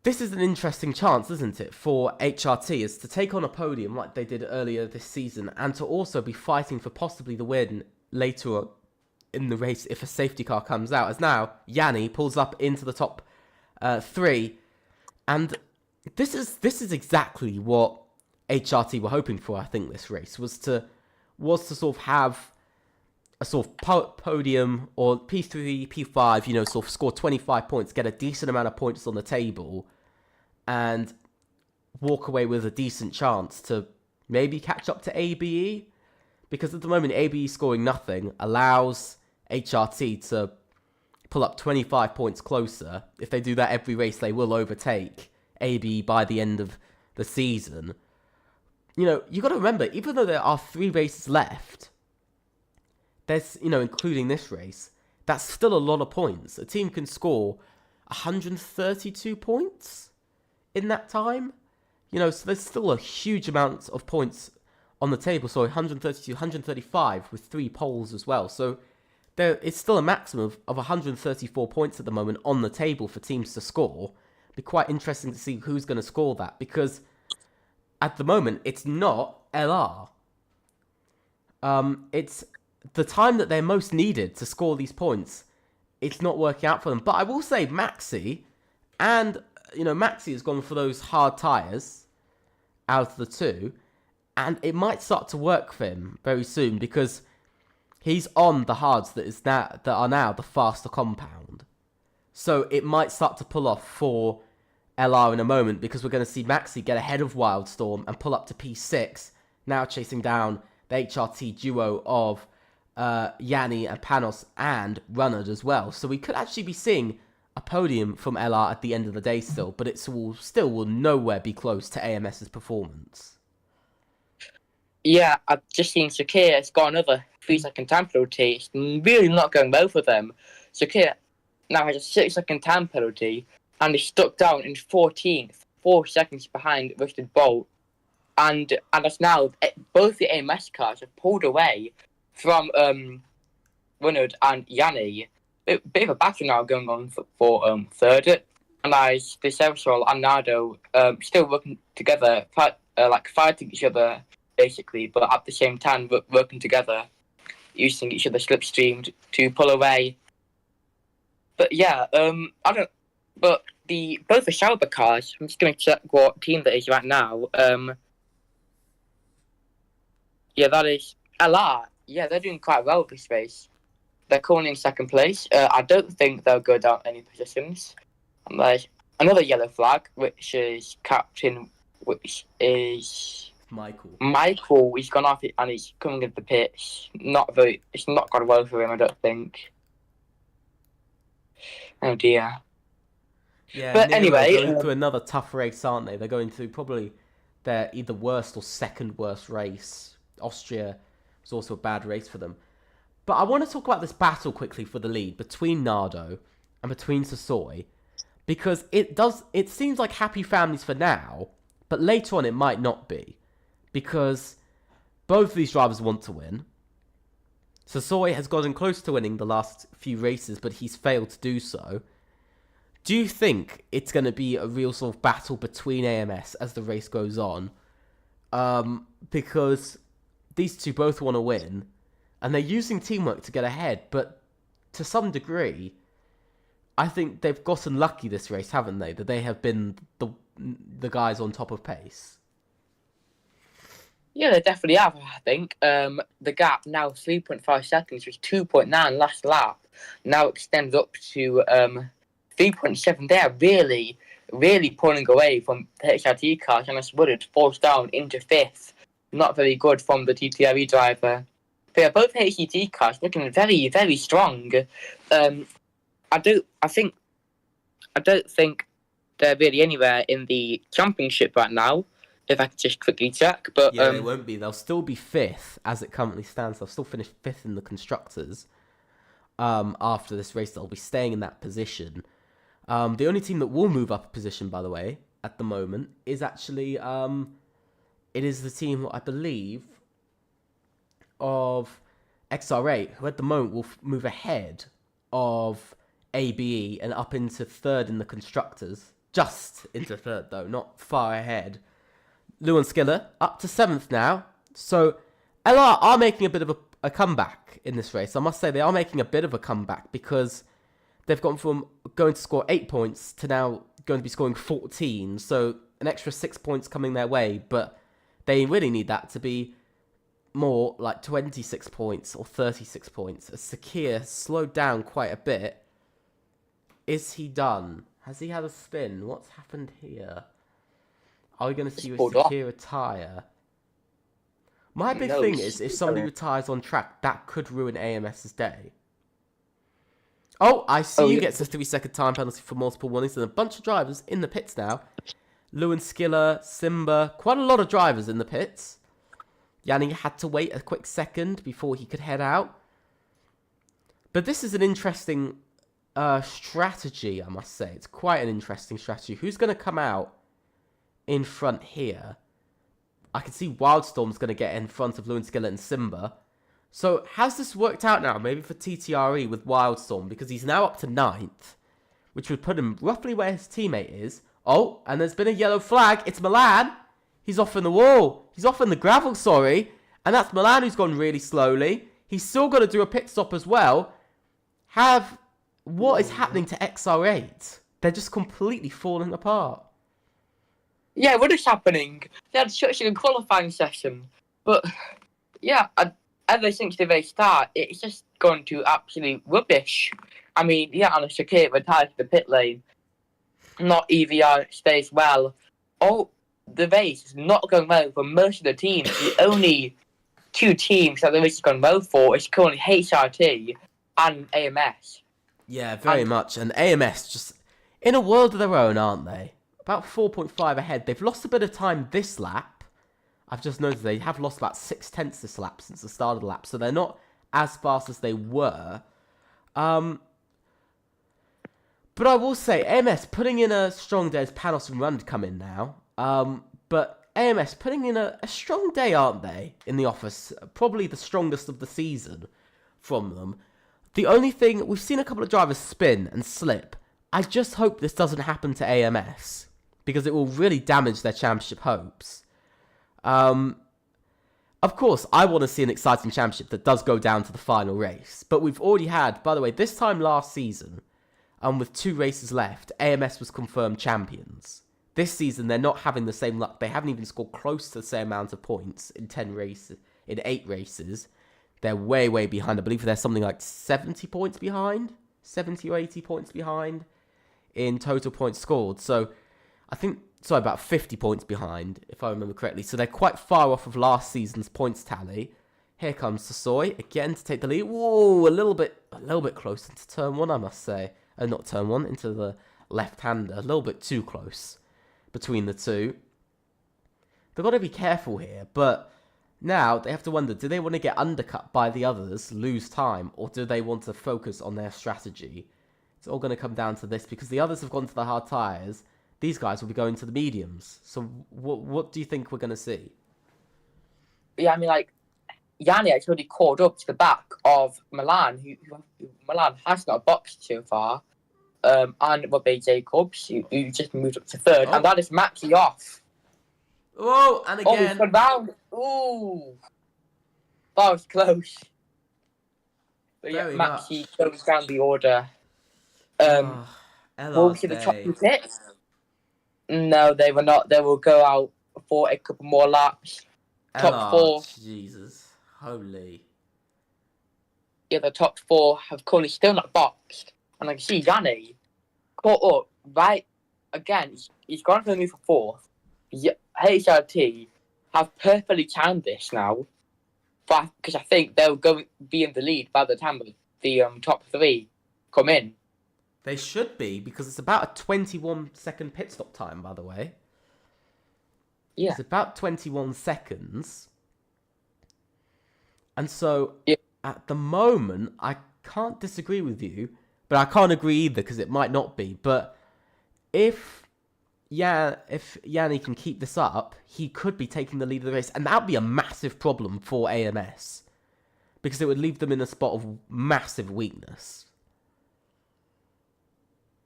S1: this is an interesting chance, isn't it, for HRT, is to take on a podium like they did earlier this season, and to also be fighting for possibly the win later on in the race if a safety car comes out. As now, Yanni pulls up into the top 3. And this is exactly what HRT were hoping for, I think, this race, was to sort of have a sort of podium or P3, P5, you know, sort of score 25 points, get a decent amount of points on the table, and walk away with a decent chance to maybe catch up to ABE. Because at the moment, ABE scoring nothing allows HRT to pull up 25 points closer. If they do that every race, they will overtake ABE by the end of the season. You know, you got to remember, even though there are 3 races left, there's, you know, including this race, that's still a lot of points. A team can score 132 points in that time. You know, so there's still a huge amount of points on the table. So 132, 135 with 3 poles as well. So there it's still a maximum of 134 points at the moment on the table for teams to score. It'd be quite interesting to see who's going to score that, because at the moment it's not LR. It's the time that they're most needed to score these points. It's not working out for them. But I will say Maxi, and you know, Maxi has gone for those hard tyres out of the 2, and it might start to work for him very soon, because he's on the hards that are now the faster compound. So it might start to pull off for LR in a moment, because we're going to see Maxi get ahead of Wildstorm and pull up to P6, now chasing down the HRT duo of Yanni and Panos and Runnard as well. So we could actually be seeing a podium from LR at the end of the day still, but it will nowhere be close to AMS's performance.
S2: Yeah, I've just seen Sakir has got another 3-second time penalty. It's really not going well for them. Sakir now has a 6-second time penalty and is stuck down in 14th, 4 seconds behind Rusted Bolt. And as now, both the AMS cars have pulled away from Runnard and Yanni. Bit of a battle now going on for third. And as the Sevsol and Nardo still working together, fighting each other basically, but at the same time working together, using each other's slipstream to pull away. But yeah, both the Sauber cars, I'm just going to check what team that is right now. Yeah, that is LR. Yeah, they're doing quite well this race. They're currently in second place. I don't think they'll go down any positions. And there's another yellow flag, which is captain, which is Michael. He's gone off and he's coming into the pits. It's not gone well for him, I don't think. Oh dear.
S1: Yeah,
S2: but anyway,
S1: they're going through another tough race, aren't they? They're going through probably their either worst or second worst race. Austria was also a bad race for them. But I want to talk about this battle quickly for the lead between Nardo and between Sasoi, because it seems like happy families for now, but later on it might not be, because both of these drivers want to win. Sasoi has gotten close to winning the last few races, but he's failed to do so. Do you think it's going to be a real sort of battle between AMS as the race goes on? Because these two both want to win, and they're using teamwork to get ahead, but to some degree, I think they've gotten lucky this race, haven't they? That they have been the guys on top of pace.
S2: Yeah, they definitely have, I think. The gap now 3.5 seconds, was 2.9 last lap. Now extends up to 3.7. They're really, really pulling away from the HRT cars, and as Woodard falls down into 5th. Not very good from the TTRE driver. But yeah, both HRT cars looking very, very strong. I don't think they're really anywhere in the championship right now, if I could just quickly check. But
S1: yeah, they won't be. They'll still be 5th as it currently stands. They'll still finish 5th in the constructors. After this race, they'll be staying in that position. The only team that will move up a position, by the way, at the moment, is actually it is the team, I believe, of XR8, who at the moment will move ahead of ABE and up into 3rd in the constructors. Just into 3rd, though, not far ahead. Lewin Skiller up to 7th now. So LR are making a bit of a comeback in this race. I must say they are making a bit of a comeback, because they've gone from going to score 8 points to now going to be scoring 14. So an extra 6 points coming their way, but they really need that to be more, like 26 points or 36 points. As Sakir slowed down quite a bit. Is he done? Has he had a spin? What's happened here? Are we going to see Sakir retire? My big thing is, if somebody retires on track, that could ruin AMS's day. Oh, I see you gets a 3-second time penalty for multiple warnings, and a bunch of drivers in the pits now. Lewin Skiller, Simba, quite a lot of drivers in the pits. Yanni had to wait a quick second before he could head out. But this is an interesting strategy, I must say. It's quite an interesting strategy. Who's going to come out in front here? I can see Wildstorm's going to get in front of Lewin Skiller and Simba. So, has this worked out now? Maybe for TTRE with Wildstorm, because he's now up to 9th, which would put him roughly where his teammate is. Oh, and there's been a yellow flag. It's Milan. He's off in the wall. He's off in the gravel, sorry. And that's Milan who's gone really slowly. He's still got to do a pit stop as well. What is happening to XR8? They're just completely falling apart.
S2: Yeah, what is happening? They had such a good qualifying session. But, yeah, ever since the race start, it's just gone to absolute rubbish. I mean, yeah, Anna Shakir retired to the pit lane. Not EVR stays well. Oh, the race is not going well for most of the teams. The only two teams that the race has gone well for is currently HRT and AMS.
S1: Yeah, very much. And AMS just in a world of their own, aren't they? About 4.5 ahead. They've lost a bit of time this lap. I've just noticed they have lost about 6/10 this lap since the start of the lap. So they're not as fast as they were. But I will say, AMS putting in a strong day as Panos and Rund come in now. But AMS putting in a strong day, aren't they, in the office? Probably the strongest of the season from them. The only thing, we've seen a couple of drivers spin and slip. I just hope this doesn't happen to AMS, because it will really damage their championship hopes. Of course, I want to see an exciting championship that does go down to the final race. But we've already had, by the way, this time last season, with 2 races left, AMS was confirmed champions. This season, they're not having the same luck. They haven't even scored close to the same amount of points in 8 races. They're way, way behind. I believe they're something like 70 points behind. 70 or 80 points behind in total points scored. So, about 50 points behind, if I remember correctly. So they're quite far off of last season's points tally. Here comes Sasoi again to take the lead. Whoa, a little bit close into turn 1, I must say. Not turn 1, into the left-hander. A little bit too close between the two. They've got to be careful here, but now they have to wonder, do they want to get undercut by the others, lose time, or do they want to focus on their strategy? It's all going to come down to this, because the others have gone to the hard tyres. These guys will be going to the mediums. So what do you think we're going to see?
S2: Yeah, I mean, like, Yanni actually caught up to the back of Milan, who Milan has not boxed so far, and Robbie Jacobs, who just moved up to 3rd, and that is Maxi off.
S1: Oh, and again.
S2: Oh, he's gone round. Ooh. That was close. But yeah, Maxi goes down the order. Will we see the top 2 pits? No, they were not. They will go out for a couple more laps. Top 4.
S1: Jesus. Holy.
S2: Yeah, the top 4 have currently still not boxed. And I can see Yanni caught up right again. He's gone for the move for 4th. Yeah, HRT have perfectly timed this now, because I think they'll be in the lead by the time the top 3 come in.
S1: They should be, because it's about a 21-second pit stop time, by the way.
S2: Yeah.
S1: It's about 21 seconds. And so, At the moment, I can't disagree with you, but I can't agree either, because it might not be. But if Yanni can keep this up, he could be taking the lead of the race, and that would be a massive problem for AMS, because it would leave them in a spot of massive weakness.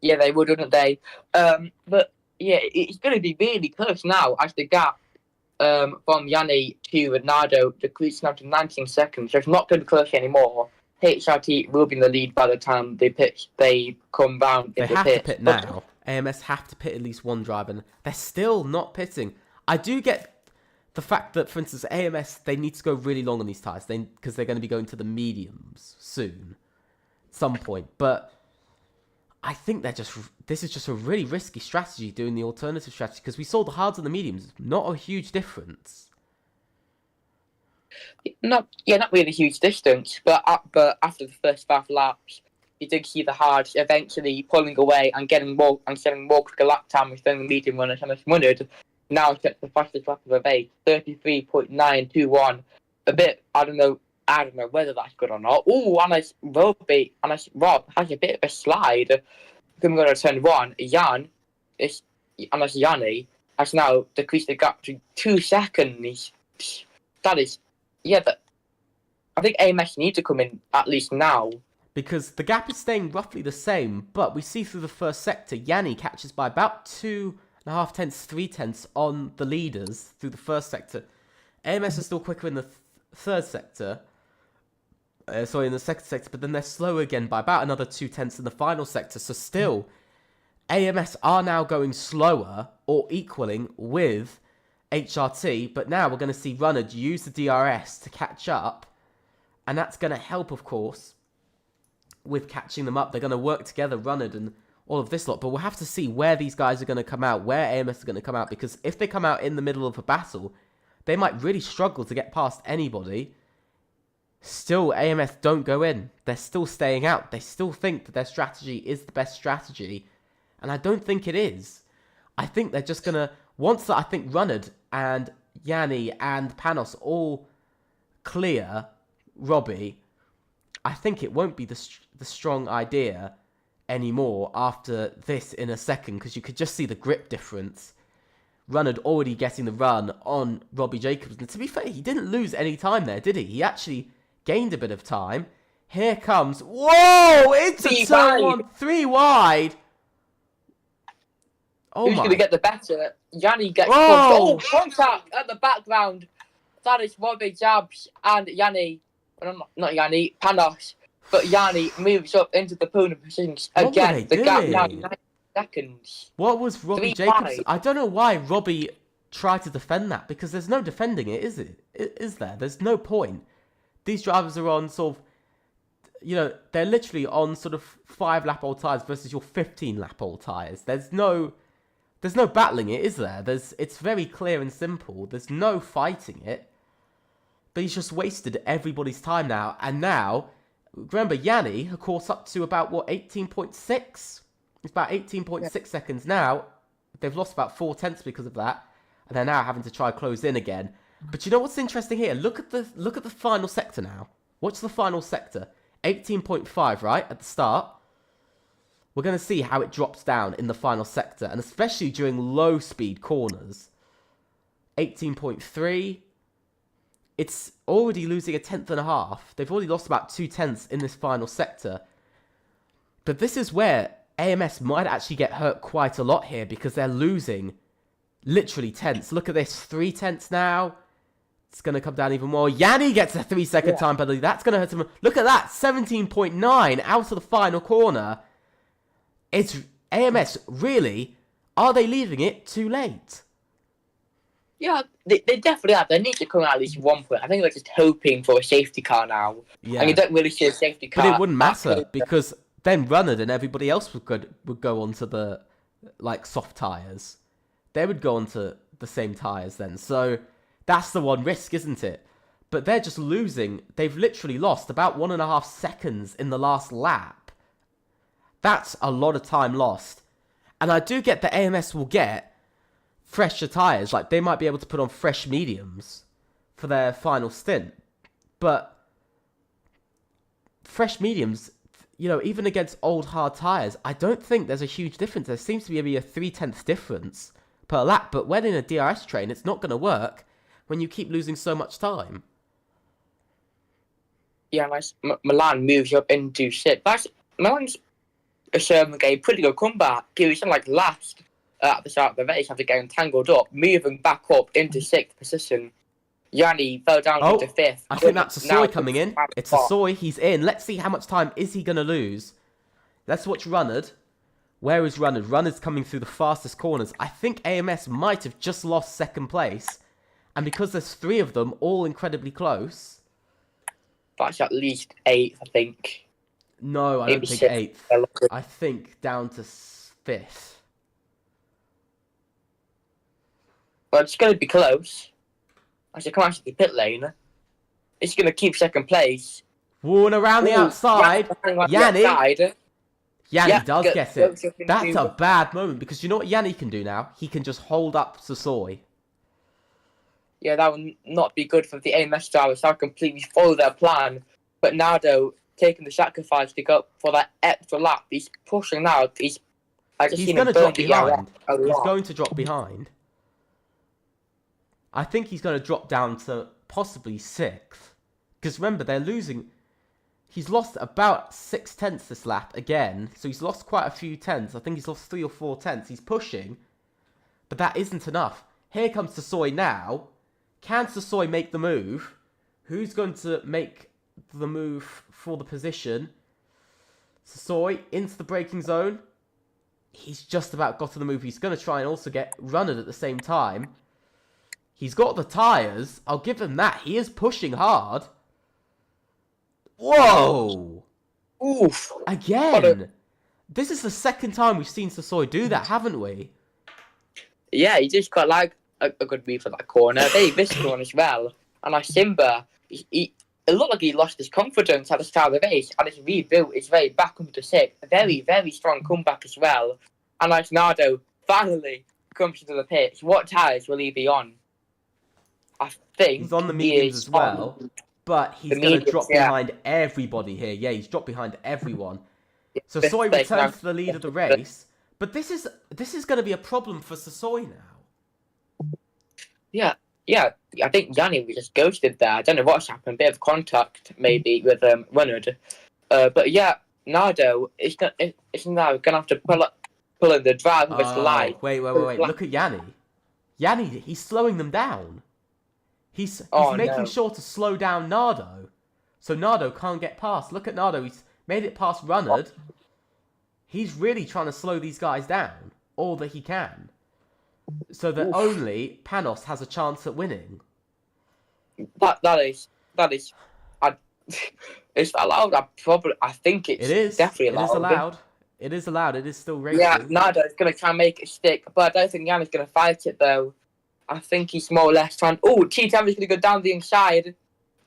S2: Yeah, they would, wouldn't they? But yeah, it's going to be really close now, as the gap from Yanni to Ronaldo decreases now to 19 seconds. So it's not going to be close anymore. HRT will be in the lead by the time they come round.
S1: They have to pit now. AMS have to pit at least one driver, and they're still not pitting. I do get the fact that, for instance, AMS, they need to go really long on these tyres because they're going to be going to the mediums soon, at some point. But I think this is just a really risky strategy, doing the alternative strategy, because we saw the hards and the mediums, not a huge difference.
S2: Not really a huge distance, but after the first 5 laps, you did see the hards eventually pulling away and getting more quicker lap time within the medium runners, and it's wondered. Now it's the fastest lap of the race, 33.921. A bit, I don't know whether that's good or not. Oh, and Rob has a bit of a slide. Coming on to turn 1, Yanni has now decreased the gap to 2 seconds. That is, I think AMS need to come in at least now.
S1: Because the gap is staying roughly the same, but we see through the first sector, Yanni catches by about 2.5 tenths, 3 tenths on the leaders through the first sector. AMS is still quicker in the third sector. In the second sector, but then they're slower again by about another 2 tenths in the final sector. So still, AMS are now going slower or equaling with HRT, but now we're going to see Runnard use the DRS to catch up, and that's going to help, of course, with catching them up. They're going to work together, Runnard and all of this lot, but we'll have to see where these guys are going to come out, where AMS are going to come out, because if they come out in the middle of a battle, they might really struggle to get past anybody. Still, AMS don't go in. They're still staying out. They still think that their strategy is the best strategy, and I don't think it is. I think they're just going to, once I think Runnard and Yanni and Panos all clear Robbie, I think it won't be the strong idea anymore after this in a second, because you could just see the grip difference. Runnard already getting the run on Robbie Jacobs. And to be fair, he didn't lose any time there, did he? He actually gained a bit of time. Here comes... Whoa! Into turn 1, 3 wide. Oh,
S2: who's going to get the better? Yanni gets...
S1: Whoa!
S2: Contact at the background. That is Robbie Jabs and Yanni. Not Yanni, Panos. But Yanni moves up into the podium positions again. The gap now 9 seconds.
S1: What was Robbie Jacobs? I don't know why Robbie tried to defend that, because there's no defending it, is it? Is there? There's no point. These drivers are on sort of, they're literally on sort of 5-lap-old tyres versus your 15-lap-old tyres. There's no battling it, is there? It's very clear and simple. There's no fighting it. But he's just wasted everybody's time now. And now, remember, Yanni have caught up to about, 18.6? It's about 18.6 seconds now. They've lost about 4 tenths because of that. And they're now having to try close in again. But you know what's interesting here? Look at the final sector now. What's the final sector? 18.5, right? At the start. We're going to see how it drops down in the final sector. And especially during low-speed corners. 18.3. It's already losing 1.5 tenths. They've already lost about 2 tenths in this final sector. But this is where AMS might actually get hurt quite a lot here, because they're losing literally tenths. Look at this, 3 tenths now. It's going to come down even more. Yanni gets a 3-second time penalty. That's going to hurt him. Look at that, 17.9 out of the final corner. It's AMS, really, are they leaving it too late?
S2: Yeah, they definitely have. They need to come out at least 1 point. I think they're just hoping for a safety car now. Yeah. And you don't really see a safety car.
S1: But it wouldn't matter, because then Runnard and everybody else would go onto the soft tyres. They would go onto the same tyres then. So that's the one risk, isn't it? But they're just losing. They've literally lost about 1.5 seconds in the last lap. That's a lot of time lost. And I do get that AMS will get fresher tyres. Like, they might be able to put on fresh mediums for their final stint. But fresh mediums, even against old hard tyres, I don't think there's a huge difference. There seems to be maybe a 3 tenths difference per lap. But when in a DRS train, it's not going to work when you keep losing so much time.
S2: Yeah, Milan moves up into 6th. Milan's a pretty good comeback. He was last at the start of the race after getting tangled up, moving back up into 6th position. Yanni fell down into 5th.
S1: I think that's Assoy coming in. It's Assoy. He's in. Let's see how much time is he going to lose. Let's watch Runnard. Where is Runnard? Runnard's coming through the fastest corners. I think AMS might have just lost 2nd place. And because there's 3 of them, all incredibly close.
S2: That's at least 8th, I think.
S1: No, I
S2: Maybe
S1: don't think
S2: 6th.
S1: 8th. I think down to 5th.
S2: Well, it's going to be close. As you come out of the pit lane, it's going to keep 2nd place.
S1: Warren around the outside. Yanni. Yanni does get it. That's a bad moment because you know what Yanni can do now? He can just hold up Sasoy.
S2: Yeah, that would not be good for the AMS drivers. That would completely follow their plan. But Nardo taking the sacrifice to go for that extra lap. He's pushing now. He's
S1: going to drop behind. He's going to drop behind. I think he's going to drop down to possibly 6th. Because remember, they're losing. He's lost about 6 tenths this lap again. So he's lost quite a few tenths. I think he's lost 3 or 4 tenths. He's pushing. But that isn't enough. Here comes Sasoy now. Can Sasoy make the move? Who's going to make the move for the position? Sasoy into the braking zone. He's just about got to the move. He's going to try and also get Runnard at the same time. He's got the tyres. I'll give him that. He is pushing hard. Whoa!
S2: Oof!
S1: Again! This is the 2nd time we've seen Sasoy do that, haven't we?
S2: Yeah, he just got like a good move for that corner. This one as well. And like Simba, it looked like he lost his confidence at the start of the race, and it's rebuilt his way back up to 6th. A very, very strong comeback as well. And like Nardo finally comes into the pits. What tyres will he be on? I think
S1: he's on the mediums as well, but he's going to drop behind everybody here. Yeah, he's dropped behind everyone. So Sasoy returns to the lead of the race, but this is going to be a problem for Sasoy now.
S2: Yeah. I think Yanni was just ghosted there. I don't know what's happened. Bit of contact maybe with Runnard. But yeah, Nardo is now gonna have to pull in the drive of his life.
S1: Wait. Look at Yanni. Yanni, he's slowing them down. He's making sure to slow down Nardo. So Nardo can't get past. Look at Nardo. He's made it past Runnard. He's really trying to slow these guys down all that he can. So that only Panos has a chance at winning.
S2: That is it's allowed. I think it's definitely allowed.
S1: It is allowed. It is still racing.
S2: Yeah, Nardo's going to try and make it stick, but I don't think Yanni's going to fight it though. I think he's more or less trying. Oh, Cheetah is going to go down the inside.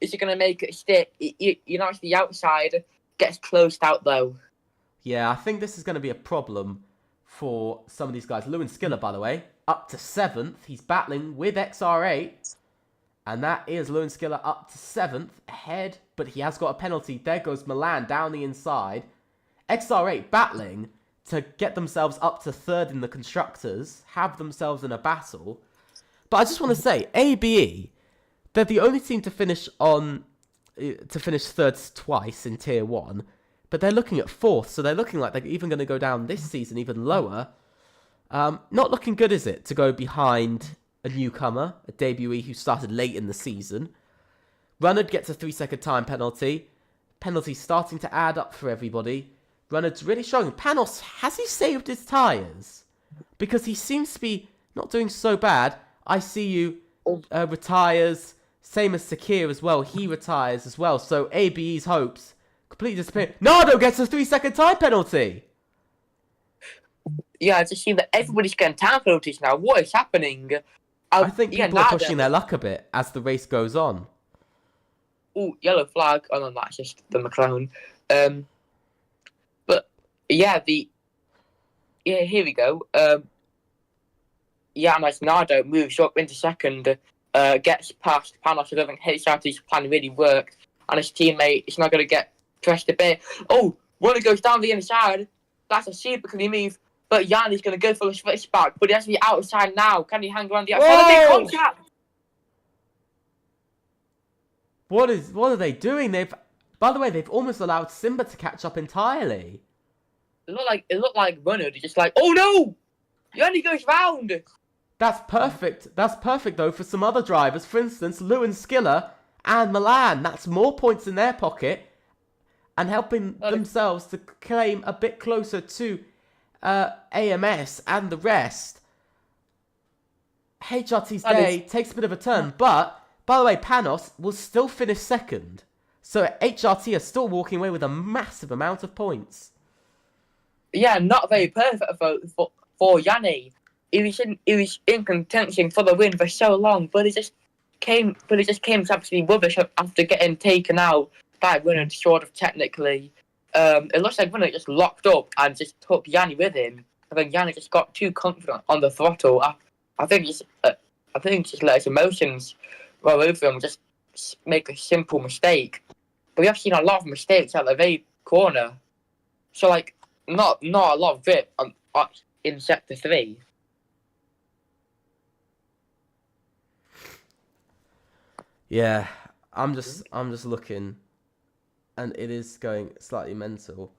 S2: Is he going to make it stick? You know, it's the outside. Gets closed out though.
S1: Yeah, I think this is going to be a problem for some of these guys. Lewin Skiller, by the way, up to 7th. He's battling with XR8. And that is Lewin Skiller up to 7th ahead. But he has got a penalty. There goes Milan down the inside. XR8 battling to get themselves up to 3rd in the Constructors. Have themselves in a battle. But I just want to say, ABE, they're the only team to finish 3rd twice in Tier 1. But they're looking at 4th. So they're looking like they're even going to go down this season even lower. Not looking good, is it, to go behind a newcomer, a debutee who started late in the season. Runnard gets a 3-second time penalty. Penalty starting to add up for everybody. Runnard's really showing. Panos, has he saved his tyres? Because he seems to be not doing so bad. I see you retires. Same as Sakir as well. He retires as well. So ABE's hopes completely disappear. Nardo gets a 3-second time penalty.
S2: Yeah, I just see that everybody's getting time penalties now. What is happening?
S1: I think people are pushing their luck a bit as the race goes on.
S2: Oh, yellow flag. Oh no, that's just the McLaren. But yeah, here we go. Yeah, nice. Nardo moves up into 2nd, gets past Panos. I don't think his strategy's plan really worked, and his teammate is not going to get pressed a bit. Oh, Runner goes down the inside. That's a super clean move. But Yanni's going to go for the switch back, but he has to be outside now. Can he hang around the outside? Big contact!
S1: What are they doing? By the way, they've almost allowed Simba to catch up entirely.
S2: It looked like Runner just like, oh no! Yanni goes round!
S1: That's perfect. That's perfect though for some other drivers. For instance, Lewin Skiller and Milan. That's more points in their pocket and helping themselves to claim a bit closer to AMS and the rest. HRT's
S2: That
S1: day
S2: is-
S1: takes a bit of a turn, but by the way, Panos will still finish second. So HRT are still walking away with a massive amount of points.
S2: Yeah, not very perfect for Yanni. He was in contention for the win for so long, but it just came to absolutely rubbish after getting taken out by Winner, sort of technically. It looks like Winner just locked up and just took Yanni with him. And then Yanni just got too confident on the throttle. I think just let his emotions roll over him, just make a simple mistake. But we have seen a lot of mistakes at the very corner. So like not a lot of grip in sector 3.
S1: Yeah, I'm just looking, and it is going slightly mental.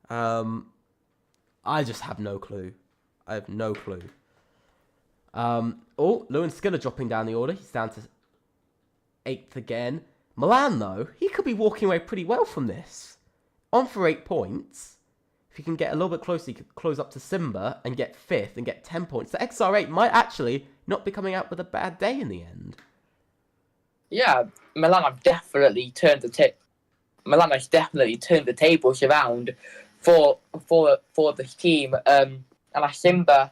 S1: I just have no clue. I have no clue. Lewin Skinner dropping down the order. He's down to 8th again. Milan, though, he could be walking away pretty well from this. On for 8 points. If you can get a little bit closer, you could close up to Simba and get 5th and get 10 points. The XR8 might actually not be coming out with a bad day in the end.
S2: Yeah, Milan has definitely turned the tables around for the team. And Simba,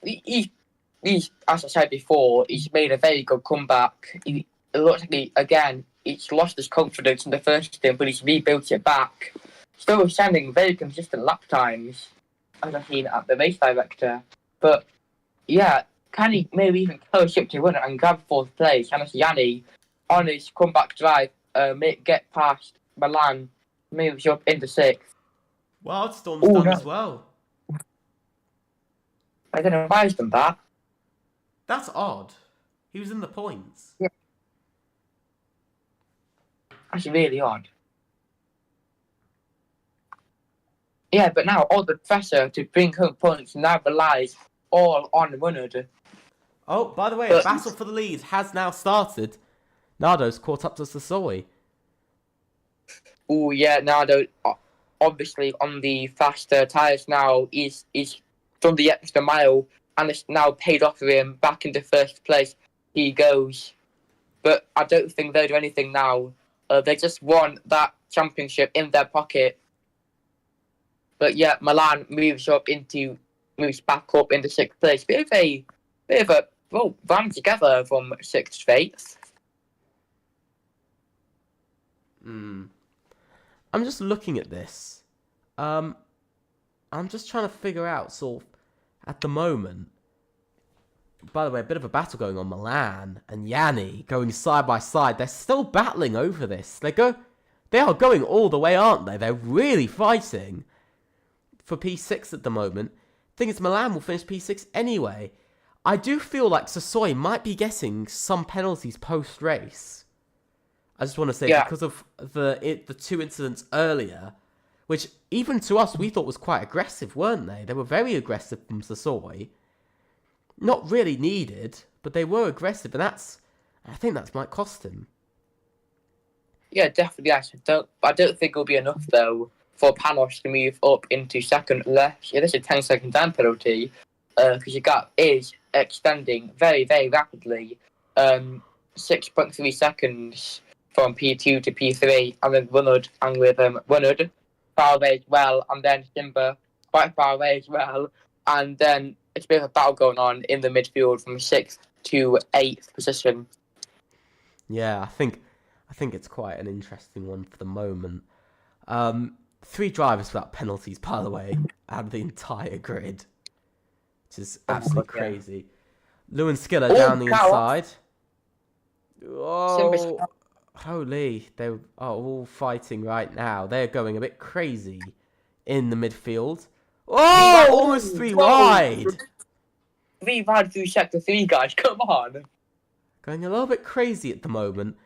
S2: he's as I said before, he's made a very good comeback. It looks like he's lost his confidence in the first stint, but he's rebuilt it back. Still sending very consistent lap times, as I've seen at the race director. But yeah, can he maybe even close up to winner and grab 4th place? And Yanni, on his comeback drive, get past Milan, moves up into 6th.
S1: Wildstorm's done as well.
S2: I didn't advise them that.
S1: That's odd. He was in the points.
S2: Yeah. That's really odd. Yeah, but now all the pressure to bring home points now relies all on Runnard.
S1: Oh, by the way, a battle for the lead has now started. Nardo's caught up to Sasoi.
S2: Oh yeah, Nardo obviously on the faster tyres now. He's done the extra mile and it's now paid off for him. Back into 1st place he goes. But I don't think they'll do anything now. They just won that championship in their pocket. But yeah, Milan moves back up into 6th place. Bit of a ran together from 6th to 8th.
S1: I'm just looking at this. I'm just trying to figure out, sort of, at the moment. By the way, a bit of a battle going on. Milan and Yanni going side by side. They're still battling over this. They are going all the way, aren't they? They're really fighting for P6 at the moment. Thing is, Milan will finish P6 anyway. I do feel like Sasoi might be getting some penalties post-race. I just want to say, because of the 2 incidents earlier, which even to us we thought was quite aggressive, weren't they? They were very aggressive from Sasoi. Not really needed, but they were aggressive, and I think that might cost him.
S2: Yeah, definitely. Yes. I don't think it'll be enough though for Panos to move up into 2nd. Unless there's a 10-second time penalty, because your gap is extending very, very rapidly. 6.3 seconds from P2 to P3, and then Runnard, and with Runnard far away as well, and then Simba quite far away as well, and then it's a bit of a battle going on in the midfield from 6th to 8th position.
S1: Yeah, I think it's quite an interesting one for the moment. 3 drivers without penalties, by the way, out of the entire grid, which is absolutely crazy. Lewin Skiller down the inside. Oh, holy! They are all fighting right now. They're going a bit crazy in the midfield. Oh, almost 3 wide.
S2: 3 wide through sector 3, guys. Come on.
S1: Going a little bit crazy at the moment.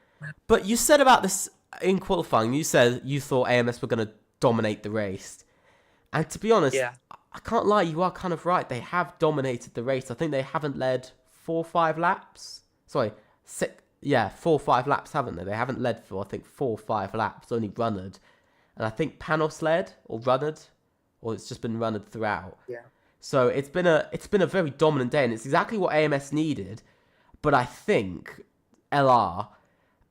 S1: But you said about this in qualifying, you said you thought AMS were going to dominate the race. And to be honest, I can't lie, you are kind of right. They have dominated the race. I think they haven't led 4 or 5 laps. Sorry, 4 or 5 laps, haven't they? They haven't led for, I think, 4 or 5 laps, only Runnard. And I think Panos led, or Runnard, or it's just been Runnard throughout.
S2: Yeah.
S1: So it's been a very dominant day, and it's exactly what AMS needed. But I think LR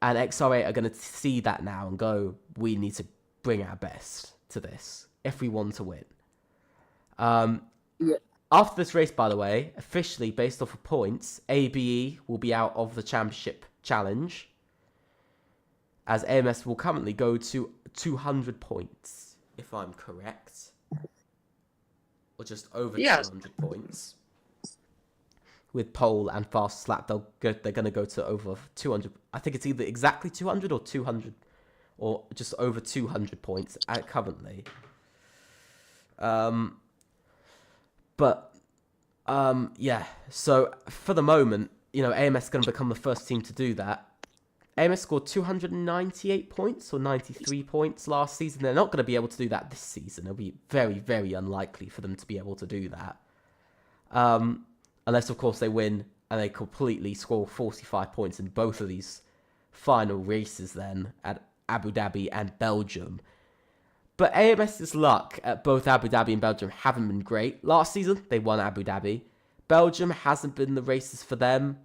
S1: and XR8 are going to see that now and go, we need to bring our best to this if we want to win.
S2: Yeah.
S1: After this race, by the way, officially based off of points, ABE will be out of the championship challenge, as AMS will currently go to 200 points, if I'm correct. Or just over 200 points. With pole and fast slap, they're going to go to over 200. I think it's either exactly 200 or 200, or just over 200 points currently. Yeah. So for the moment, AMS is going to become the first team to do that. AMS scored 298 points or 93 points last season. They're not going to be able to do that this season. It'll be very, very unlikely for them to be able to do that. Unless, of course, they win and they completely score 45 points in both of these final races then at Abu Dhabi and Belgium. But AMS's luck at both Abu Dhabi and Belgium haven't been great. Last season, they won Abu Dhabi. Belgium hasn't been the races for them.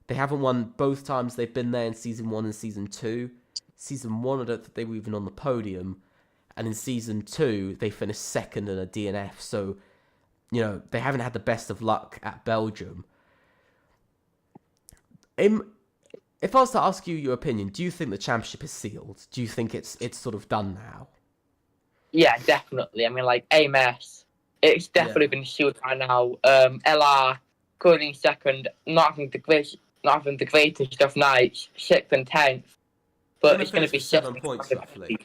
S1: They haven't won both times they've been there in Season 1 and Season 2. Season 1, I don't think they were even on the podium. And in Season 2, they finished second in a DNF. So, they haven't had the best of luck at Belgium. If I was to ask you your opinion, do you think the championship is sealed? Do you think it's sort of done now?
S2: Yeah, definitely. I mean, like, AMS, it's definitely been sealed right now. LR, currently second, not having the greatest of nights, 6th and 10th. But it's going to be
S1: 7 points, roughly.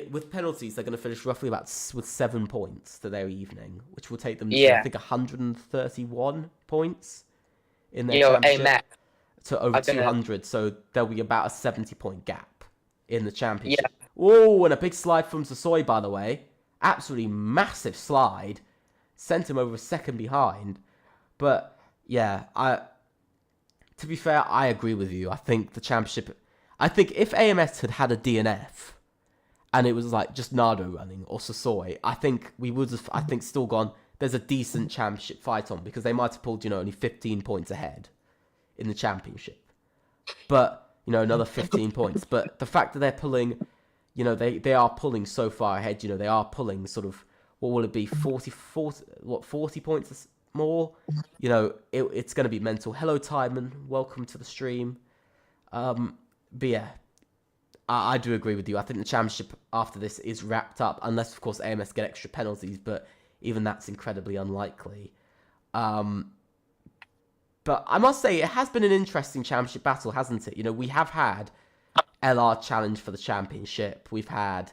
S1: With penalties, they're going to finish roughly with 7 points to their evening, which will take them to, I think, 131 points in their championship
S2: AMS,
S1: to over 200. So there'll be about a 70-point gap in the championship.
S2: Yeah.
S1: Oh, and a big slide from Sasoi, by the way. Absolutely massive slide. Sent him over a second behind. But, yeah, to be fair, I agree with you. I think the championship... I think if AMS had had a DNF, and it was like just Nardo running, or Sasoi, I think we would have, still gone, there's a decent championship fight on, because they might have pulled, only 15 points ahead in the championship. But, another 15 points. But the fact that they're pulling... they are pulling so far ahead. They are pulling sort of, what will it be, 40 points more? It's going to be mental. Hello, Timon. Welcome to the stream. But yeah, I do agree with you. I think the championship after this is wrapped up, unless, of course, AMS get extra penalties, but even that's incredibly unlikely. But I must say, it has been an interesting championship battle, hasn't it? We have had LR challenge for the championship. We've had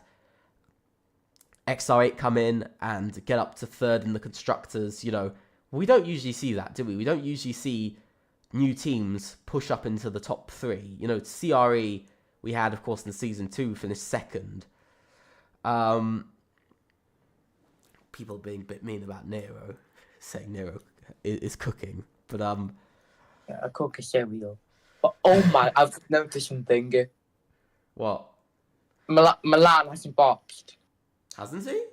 S1: XR8 come in and get up to third in the constructors. We don't usually see that, do we? We don't usually see new teams push up into the top 3. CRE we had, of course, in Season 2 finished second. People being a bit mean about Nero, saying Nero is cooking. But
S2: I cook a cereal. But oh my, I've noticed something.
S1: What?
S2: Milan hasn't boxed.
S1: Hasn't he?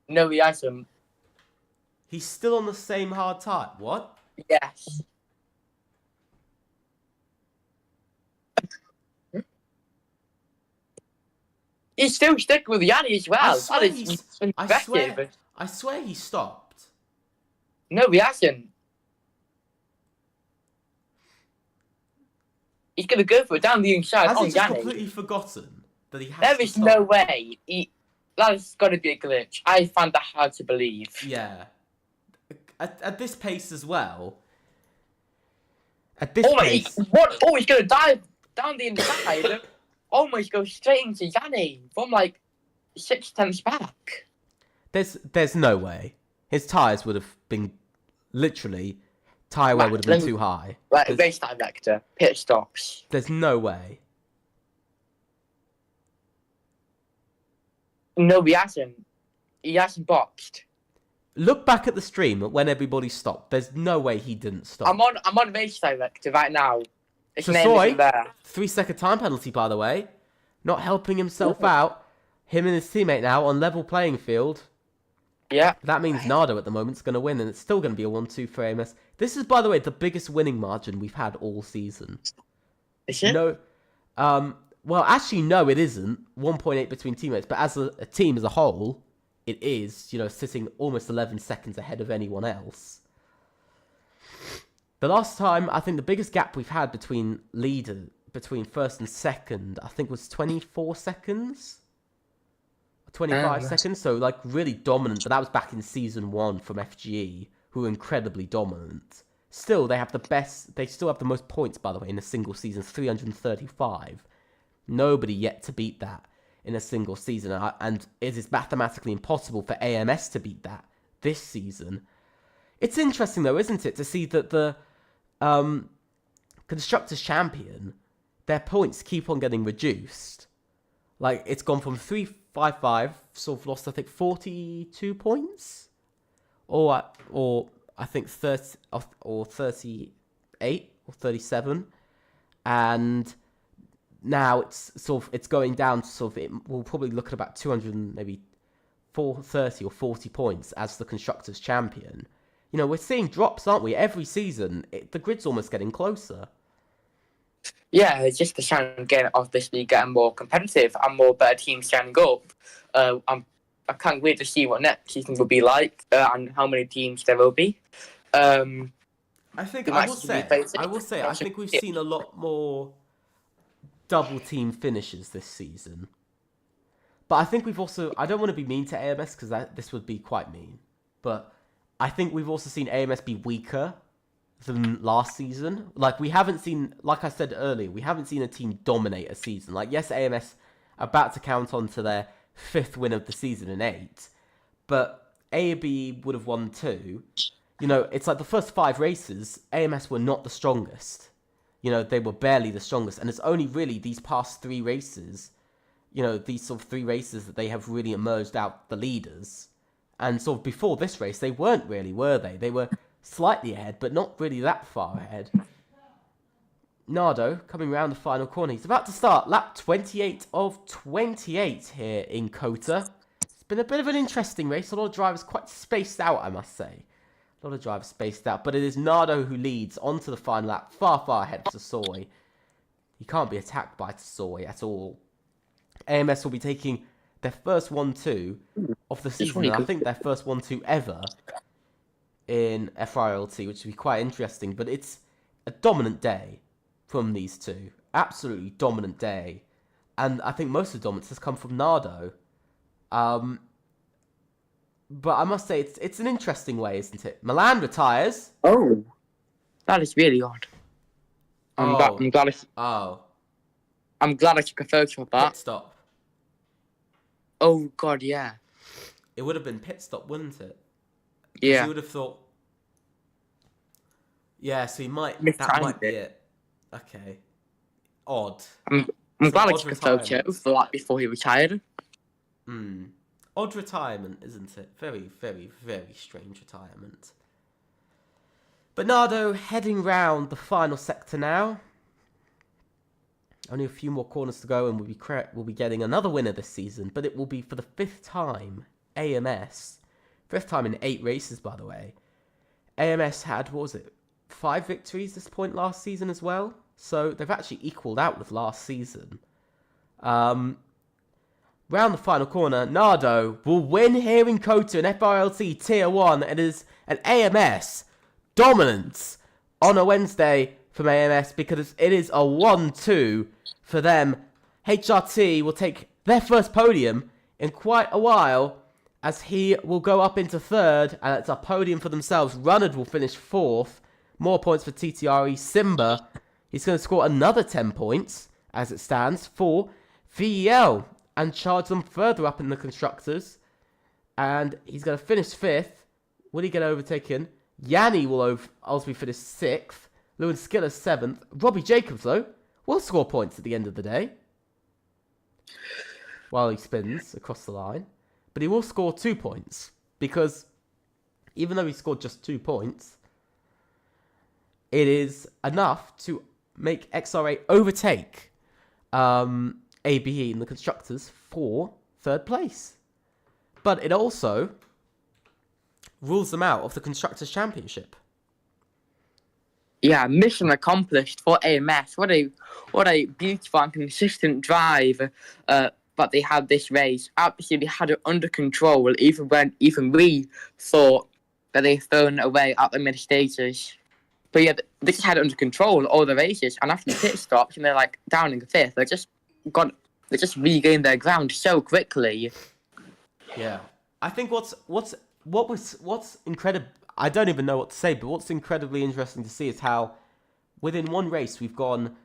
S2: No, he hasn't.
S1: He's still on the same hard time. What?
S2: Yes. He's still sticking with Yanni as well.
S1: I swear he stopped.
S2: No, he hasn't. He's going to go for it down the inside.
S1: Has he just
S2: Yanni.
S1: completely forgotten that he has
S2: There
S1: to
S2: is
S1: stop?
S2: no way. That has got to be a glitch. I find that hard to believe.
S1: Yeah. At this pace as well. At
S2: He's going to dive down the inside. Almost go straight into Yanni from like 6/10 back.
S1: There's no way. His tyres would have been literally... Tyre wear would have been too high.
S2: Right, race director, pit stops.
S1: There's no way.
S2: No, he hasn't. He hasn't boxed.
S1: Look back at the stream when everybody stopped. There's no way he didn't stop.
S2: I'm on race director right now. His name
S1: Sasoi,
S2: isn't there.
S1: 3-second time penalty, by the way. Not helping himself out. Him and his teammate now on level playing field.
S2: Yeah.
S1: That means Nardo at the moment is going to win, and it's still going to be a 1-2 for AMS. This is, by the way, the biggest winning margin we've had all season.
S2: Is it?
S1: No, well, actually, no, it isn't. 1.8 between teammates, but as a team as a whole, it is, sitting almost 11 seconds ahead of anyone else. The last time, I think the biggest gap we've had between first and second, I think was 24 seconds. 25 seconds, so like really dominant, but that was back in season 1 from FGE, who were incredibly dominant. Still, they still have the most points, by the way, in a single season, 335. Nobody yet to beat that in a single season, and it is mathematically impossible for AMS to beat that this season. It's interesting, though, isn't it, to see that the Constructors Champion, their points keep on getting reduced. Like, it's gone from 355, sort of lost, I think, 42 points? Or I think 30, or 38, or 37. And now it's going down to we'll probably look at about 200, maybe 30 or 40 points as the Constructors Champion. We're seeing drops, aren't we? Every season, the grid's almost getting closer.
S2: Yeah, it's just the chance of this league getting more competitive and more better teams standing up. I can't wait to see what next season will be like and how many teams there will be.
S1: I will say, I think we've seen a lot more double team finishes this season. But I think we've also, I don't want to be mean to AMS because this would be quite mean, but I think we've also seen AMS be weaker than last season. Like, we haven't seen, like I said earlier, we haven't seen a team dominate a season. Like, yes, AMS are about to count on to their 5th win of the season in 8, but AB would have won 2. It's like the first 5 races, AMS were not the strongest. They were barely the strongest, and it's only really these past 3 races, these sort of 3 races that they have really emerged out the leaders. And sort of before this race, they weren't really, were they? They were slightly ahead, but not really that far ahead. Nardo coming around the final corner. He's about to start lap 28 of 28 here in Cota. It's been a bit of an interesting race. A lot of drivers quite spaced out, I must say. A lot of drivers spaced out, but it is Nardo who leads onto the final lap, far, far ahead of Tsoy. He can't be attacked by Tsoy at all. AMS will be taking their first 1-2 of the season, and I think their first 1-2 ever in FRLT, which would be quite interesting, but it's a dominant day from these two. Absolutely dominant day. And I think most of the dominance has come from Nardo. But I must say, it's an interesting way, isn't it? Milan retires.
S2: Oh, that is really odd. I'm glad I took a photo of that.
S1: Pit stop.
S2: Oh God, yeah.
S1: It would have been pit stop, wouldn't it?
S2: Yeah.
S1: You would have thought. Yeah, so he might.
S2: Mistimed
S1: that might be it. Okay. Odd.
S2: I'm glad I took a photo for that before he retired.
S1: Odd retirement, isn't it? Very, very, very strange retirement. Bernardo heading round the final sector now. Only a few more corners to go and we'll be getting another winner this season, but it will be for the 5th time. AMS. 5th time in 8 races, by the way. AMS had, 5 victories this point last season as well? So they've actually equalled out with last season. Round the final corner, Nardo will win here in Cota in FRLT Tier 1. It is an AMS dominance on a Wednesday from AMS because it is a 1-2 for them. HRT will take their first podium in quite a while as he will go up into 3rd, and it's a podium for themselves. Runnard will finish 4th. More points for TTRE. Simba, he's going to score another 10 points as it stands for VEL and charge them further up in the Constructors. And he's going to finish 5th. Will he get overtaken? Yanni will ultimately finish 6th. Lewin Skiller 7th. Robbie Jacobs, though, will score points at the end of the day while he spins across the line. But he will score 2 points because even though he scored just 2 points, it is enough to make XRA overtake ABE in the Constructors for 3rd place. But it also rules them out of the Constructors' Championship.
S2: Yeah, mission accomplished for AMS. What a beautiful and consistent drive that they had this race. Absolutely had it under control, even when we thought that they thrown away at the mid stages. But yeah, they just had it under control all the races, and after the pit stops, and they're like down in the fifth, they just regained their ground so quickly.
S1: Yeah, I think what's incredible. I don't even know what to say, but what's incredibly interesting to see is how within one race we've gone.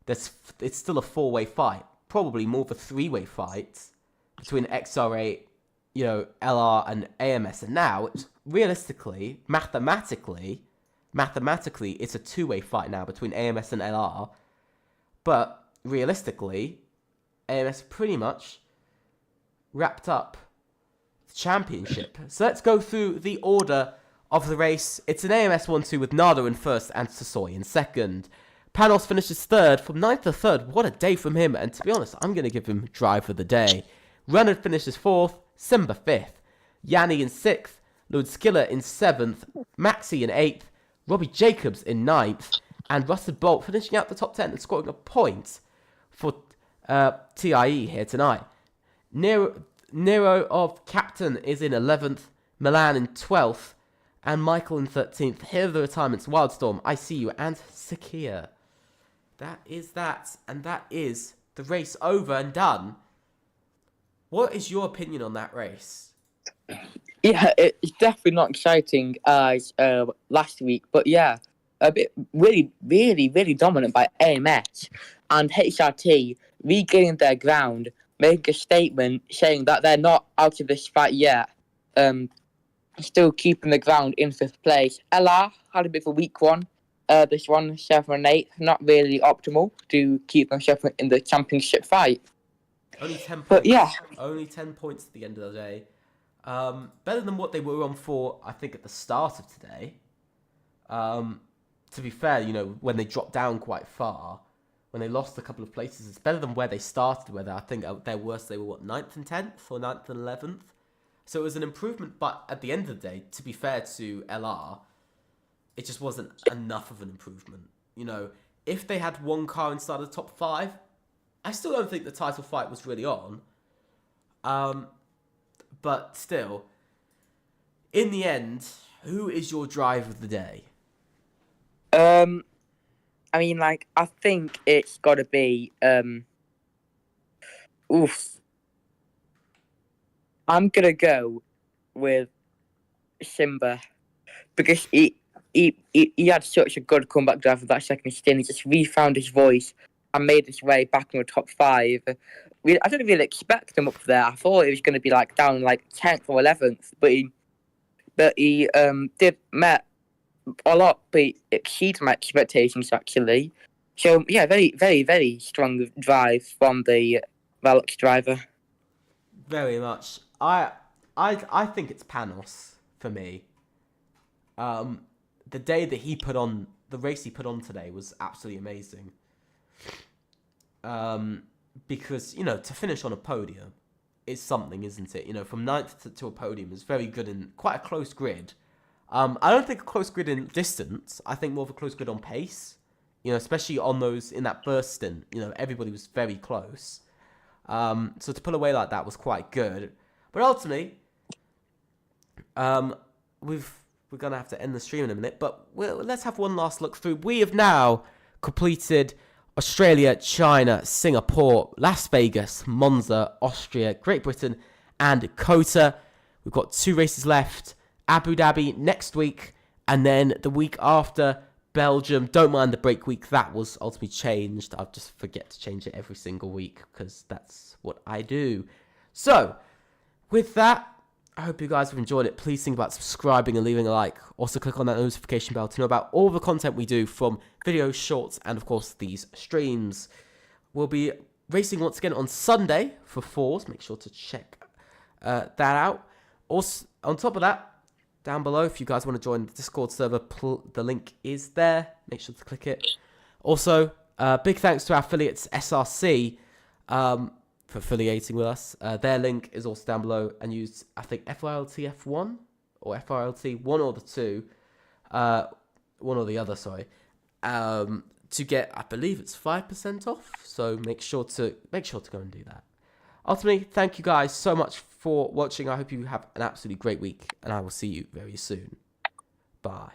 S1: It's still a 4-way fight, probably more of a 3-way fight between XR8, LR and AMS, and now it's realistically, mathematically, it's a 2-way fight now between AMS and LR. But realistically, AMS pretty much wrapped up the championship. So let's go through the order of the race. It's an AMS 1-2 with Nardo in first and Sasoi in second. Panos finishes third. From 9th to 3rd, what a day from him. And to be honest, I'm going to give him drive of the day. Reynard finishes 4th. Simba 5th. Yanni in 6th. Lord Skiller in 7th. Maxi in 8th. Robbie Jacobs in 9th. And Russell Bolt finishing out the top 10 and scoring a point for TIE here tonight. Nero of Captain is in 11th. Milan in 12th. And Michael in 13th. Here are the retirements. Wildstorm, I See You, and Sakia. That is that. And that is the race over and done. What is your opinion on that race?
S2: Yeah, it's definitely not exciting as last week, but yeah, a bit really dominant by AMS and HRT regaining their ground, making a statement saying that they're not out of this fight yet. Still keeping the ground in 5th place. LR had a bit of a weak one. This one, 7 and 8, not really optimal to keep themselves in the championship fight.
S1: Only 10 points.
S2: But yeah.
S1: Only 10 points at the end of the day. Better than what they were on for, I think, at the start of today. To be fair, when they dropped down quite far, when they lost a couple of places, it's better than where they started, where I think at their worst they were, 9th and 10th or 9th and 11th? So it was an improvement, but at the end of the day, to be fair to LR, it just wasn't enough of an improvement. If they had one car inside of the top 5, I still don't think the title fight was really on. But still, in the end, who is your drive of the day?
S2: I think it's got to be, I'm going to go with Simba because he had such a good comeback drive for that second stint. He just refound his voice and made his way back in the top 5. I didn't really expect him up there. I thought he was going to be down 10th or 11th, but he did met a lot, but he exceeded my expectations actually. So yeah, very strong drive from the Velox driver.
S1: Very much. I think it's Panos for me. The day that he put on, the race he put on today was absolutely amazing. Because, to finish on a podium is something, isn't it? From 9th to a podium is very good in quite a close grid. I don't think a close grid in distance. I think more of a close grid on pace. Especially on those, in that burst stint, everybody was very close. So to pull away like that was quite good. But ultimately, we're going to have to end the stream in a minute. But let's have one last look through. We have now completed Australia, China, Singapore, Las Vegas, Monza, Austria, Great Britain, and Cota. We've got 2 races left. Abu Dhabi next week, and then the week after, Belgium. Don't mind the break week. That was ultimately changed. I'll just forget to change it every single week because that's what I do. So, with that, I hope you guys have enjoyed it. Please think about subscribing and leaving a like. Also, click on that notification bell to know about all the content we do from videos, shorts, and of course, these streams. We'll be racing once again on Sunday for 4s. Make sure to check that out. Also, on top of that, down below, if you guys want to join the Discord server, the link is there. Make sure to click it. Also, big thanks to our affiliates, SRC, for affiliating with us. Their link is also down below, and use, I think, FRLT F1 or FRLT, one or the two, one or the other, sorry, to get, I believe it's 5% off. So make sure to go and do that. Ultimately, thank you guys so much for watching. I hope you have an absolutely great week, and I will see you very soon. Bye.